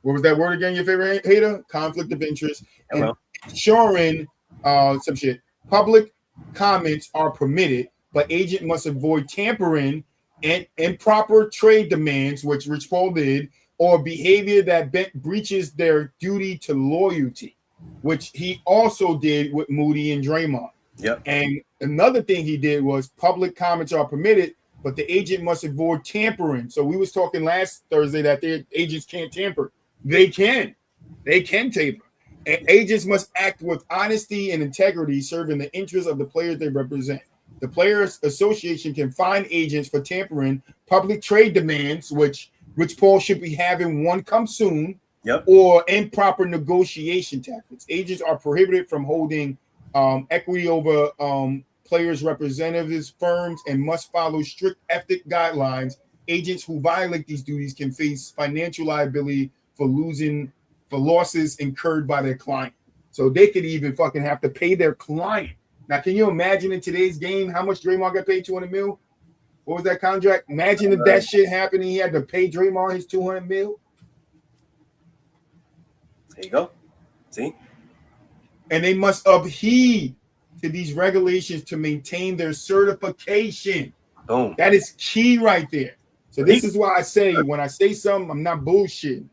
What was that word again? Your favorite hater? Conflict of interest. And ensuring some shit. Public comments are permitted, but agent must avoid tampering and improper trade demands, which Rich Paul did, or behavior that breaches their duty to loyalty, which he also did with Moody and Draymond. Yep. And another thing he did was public comments are permitted, but the agent must avoid tampering. So we was talking last Thursday that their agents can't tamper. They can tamper. And agents must act with honesty and integrity, serving the interests of the players they represent. The Players Association can fine agents for tampering, public trade demands, which Rich Paul should be having one come soon, or improper negotiation tactics. Agents are prohibited from holding equity over players' representatives, firms, and must follow strict ethic guidelines. Agents who violate these duties can face financial liability for losses incurred by their client. So they could even fucking have to pay their client. Now, can you imagine in today's game how much Draymond got paid? $200 million? What was that contract? Imagine if that shit happened and he had to pay Draymond his $200 million. There you go. See? And they must adhere to these regulations to maintain their certification. Boom. That is key right there. So this is why I say, when I say something, I'm not bullshitting.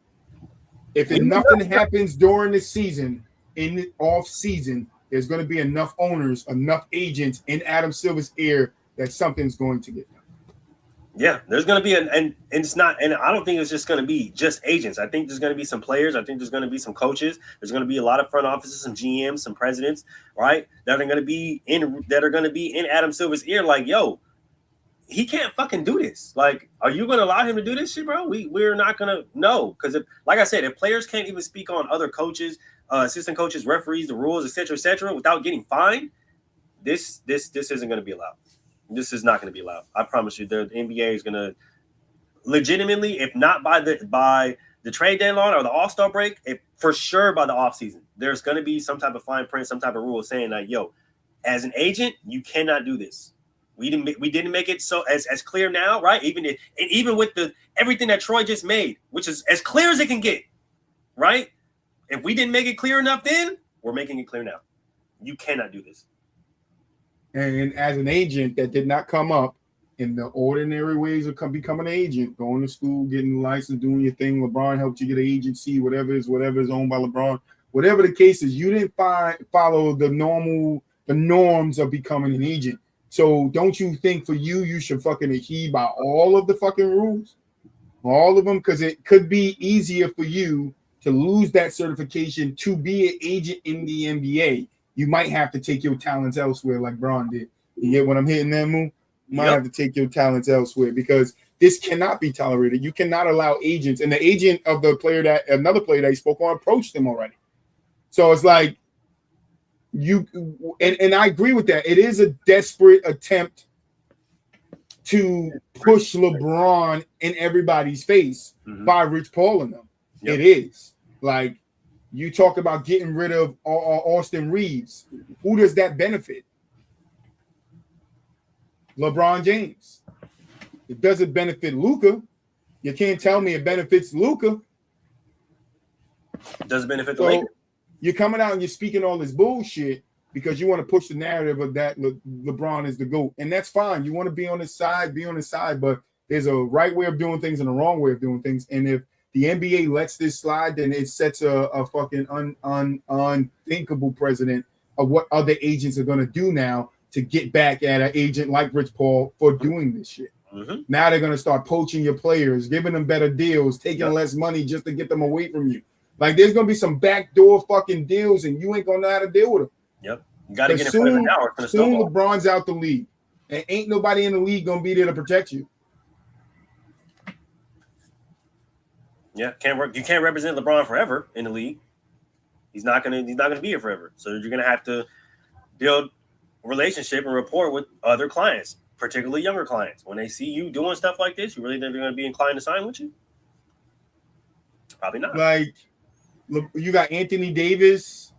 If nothing happens during the season, in the off season, there's going to be enough owners, enough agents in Adam Silver's ear that something's going to get done. Yeah, there's going to be and it's not, and I don't think it's just going to be just agents. I think there's going to be some players. I think there's going to be some coaches. There's going to be a lot of front offices, some GMs, some presidents, right? That are going to be in Adam Silver's ear, like, yo, he can't fucking do this. Like, are you going to allow him to do this shit, bro? We're not going to know, because like I said, if players can't even speak on other coaches, assistant coaches, referees, the rules, etc., without getting fined, this isn't going to be allowed. This is not going to be allowed. I promise you. The NBA is going to legitimately, if not by the trade deadline or the All-Star break, for sure by the offseason, there's going to be some type of fine print, some type of rule saying that, yo, as an agent, you cannot do this. We didn't make it so as clear now, right? Even with everything that Troy just made, which is as clear as it can get, right? If we didn't make it clear enough then, we're making it clear now. You cannot do this. And as an agent, that did not come up in the ordinary ways of becoming an agent, going to school, getting a license, doing your thing. LeBron helped you get an agency, whatever is owned by LeBron. Whatever the case is, you didn't follow the norms of becoming an agent. So don't you think for you should fucking adhere by all of the fucking rules? All of them? Because it could be easier for you to lose that certification to be an agent in the NBA. You might have to take your talents elsewhere, like Bron did. You get what I'm hitting that move? You might have to take your talents elsewhere, because this cannot be tolerated. You cannot allow agents, and the agent of another player that he spoke on approached him already. So it's like and I agree with that. It is a desperate attempt to push LeBron in everybody's face by Rich Paul and them. Yep. It is. Like, you talk about getting rid of Austin Reeves. Who does that benefit? LeBron James. It doesn't benefit Luka. You can't tell me it benefits Luka. It doesn't benefit the Lakers. You're coming out and you're speaking all this bullshit because you want to push the narrative of that LeBron is the GOAT. And that's fine. You want to be on his side, but there's a right way of doing things and a wrong way of doing things. And if the NBA lets this slide, then it sets a fucking unthinkable precedent of what other agents are going to do now to get back at an agent like Rich Paul for doing this shit. Mm-hmm. Now they're going to start poaching your players, giving them better deals, taking less money just to get them away from you. Like, there's going to be some backdoor fucking deals, and you ain't going to know how to deal with them. Yep. You got to get in front of it now. Soon LeBron's out the league, and ain't nobody in the league going to be there to protect you. Yeah, you can't represent LeBron forever in the league. He's not gonna be here forever. So you're gonna have to build a relationship and rapport with other clients, particularly younger clients. When they see you doing stuff like this, you really think they're gonna be inclined to sign with you? Probably not. Like, you got Anthony Davis,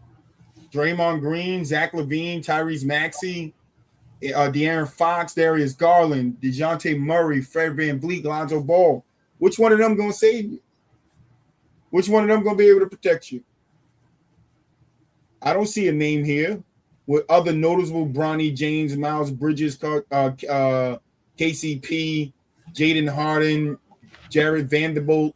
Draymond Green, Zach LaVine, Tyrese Maxey, De'Aaron Fox, Darius Garland, DeJounte Murray, Fred VanVleet, Lonzo Ball. Which one of them gonna save you? Which one of them going to be able to protect you? I don't see a name here with other noticeable Bronny James, Miles Bridges, KCP, Jaden Harden, Jared Vanderbilt.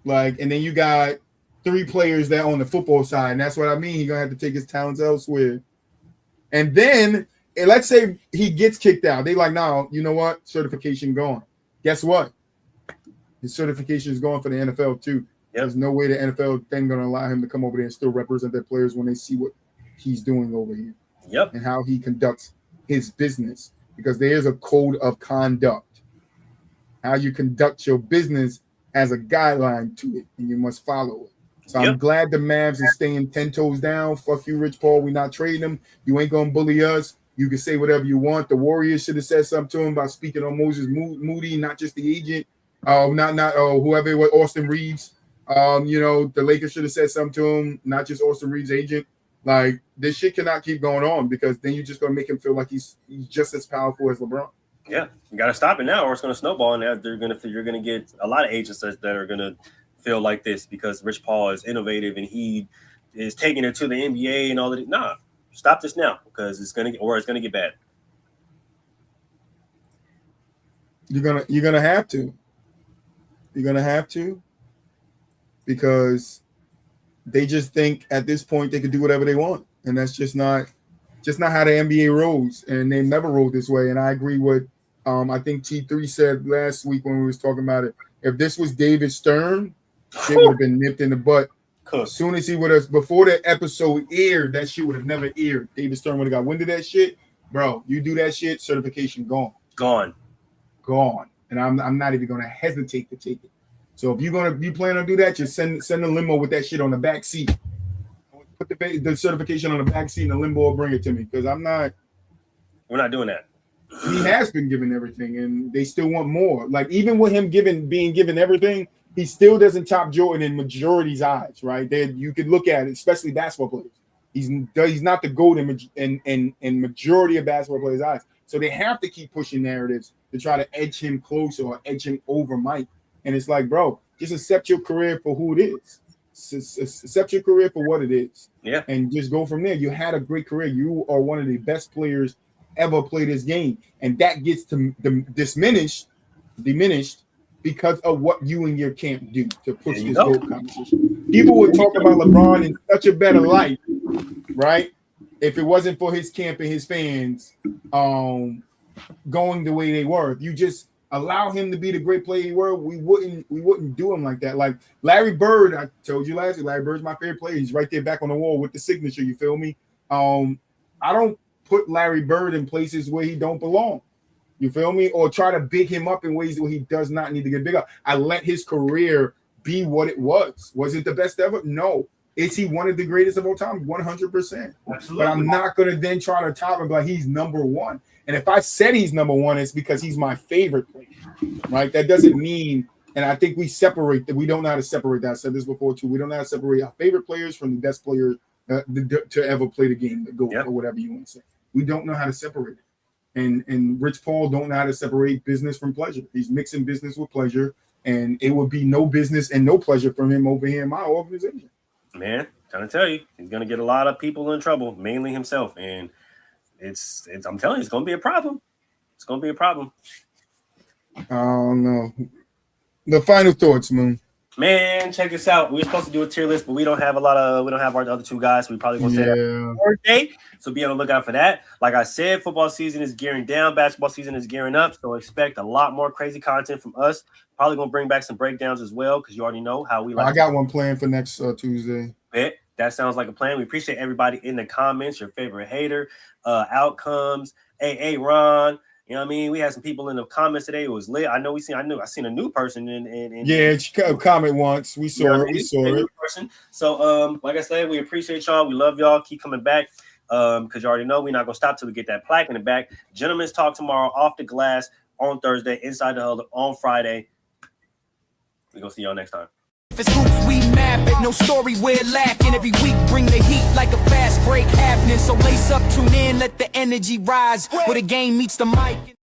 Like, and then you got 3 players that on the football side, and that's what I mean. He's going to have to take his talents elsewhere. And then, let's say he gets kicked out. They like, no, you know what? Certification gone. Guess what? His certification is going for the NFL too. Yep. There's no way the NFL then going to allow him to come over there and still represent their players when they see what he's doing over here. Yep. And how he conducts his business, because there is a code of conduct. How you conduct your business as a guideline to it, and you must follow it. So I'm glad the Mavs is staying 10 toes down. Fuck you, Rich Paul. We're not trading him. You ain't going to bully us. You can say whatever you want. The Warriors should have said something to him by speaking on Moses Moody, not just the agent. Whoever it was, Austin Reeves. The Lakers should have said something to him, not just Austin Reeves' agent. Like, this shit cannot keep going on, because then you're just going to make him feel like he's just as powerful as LeBron. Yeah, you got to stop it now, or it's going to snowball, and you're going to get a lot of agents that are going to feel like this because Rich Paul is innovative and he is taking it to the NBA and all that. Nah, stop this now, because it's going to get bad. You're gonna have to. You're going to have to, because they just think at this point they can do whatever they want. And that's just not just not how the NBA rolls, and they never rolled this way. And I agree with I think T3 said last week when we was talking about it. If this was David Stern, shit would have been nipped in the butt. As soon as he would have, before the episode aired, that shit would have never aired. David Stern would have got wind of that shit, bro. You do that shit, certification gone. And I'm not even gonna hesitate to take it. So if you plan on do that, just send a limo with that shit on the back seat. Put the certification on the back seat and the limo will bring it to me, because we're not doing that. He has been given everything, and they still want more. Like, even with him being given everything, he still doesn't top Jordan in majority's eyes, right? You could look at it, especially basketball players. He's not the GOAT in majority of basketball players' eyes. So they have to keep pushing narratives to try to edge him closer or edge him over Mike. And it's like, bro, just accept your career for who it is. Accept your career for what it is. Yeah. And just go from there. You had a great career. You are one of the best players ever play this game, and that gets to diminished because of what you and your camp do to push this GOAT competition. People would talk about LeBron in such a better light, right? If it wasn't for his camp and his fans going the way they were. If you just allow him to be the great player he were, we wouldn't do him like that. Like Larry Bird, I told you last week, Larry Bird's my favorite player. He's right there back on the wall with the signature, you feel me? I don't put Larry Bird in places where he don't belong. You feel me? Or try to big him up in ways where he does not need to get big up. I let his career be what it was. Was it the best ever? No. Is he one of the greatest of all time? 100%. Absolutely. But I'm not going to then try to top him like he's number one. And if I said he's number one, it's because he's my favorite player, right? That doesn't mean, and I think we separate that. We don't know how to separate that. I said this before too. We don't know how to separate our favorite players from the best players to ever play the game, the GOAT, or whatever you want to say. We don't know how to separate it. And Rich Paul don't know how to separate business from pleasure. He's mixing business with pleasure, and it would be no business and no pleasure from him over here in my organization. Man, trying to tell you, he's gonna get a lot of people in trouble, mainly himself. And it's I'm telling you, it's gonna be a problem. It's gonna be a problem. Oh no. The final thoughts, Moon. Man, check this out. We were supposed to do a tier list, but we don't have our other two guys. So we probably gonna say that birthday. So be on the lookout for that. Like I said, football season is gearing down, basketball season is gearing up. So expect a lot more crazy content from us. Probably gonna bring back some breakdowns as well, because you already know how we like. I got one planned for next Tuesday. That sounds like a plan. We appreciate everybody in the comments, your favorite hater, outcomes, AA Ron. You know what I mean? We had some people in the comments today. It was lit. I seen a new person in comment once. We saw it. Person. So like I said, we appreciate y'all. We love y'all. Keep coming back. Because you already know we're not gonna stop till we get that plaque in the back. Gentlemen's talk tomorrow, off the glass on Thursday, inside the huddle on Friday. We're gonna see y'all next time. If it's hoops, we map it. No story, we're lacking. Every week, bring the heat like a fast break happening. So lace up, tune in, let the energy rise. Where the game meets the mic.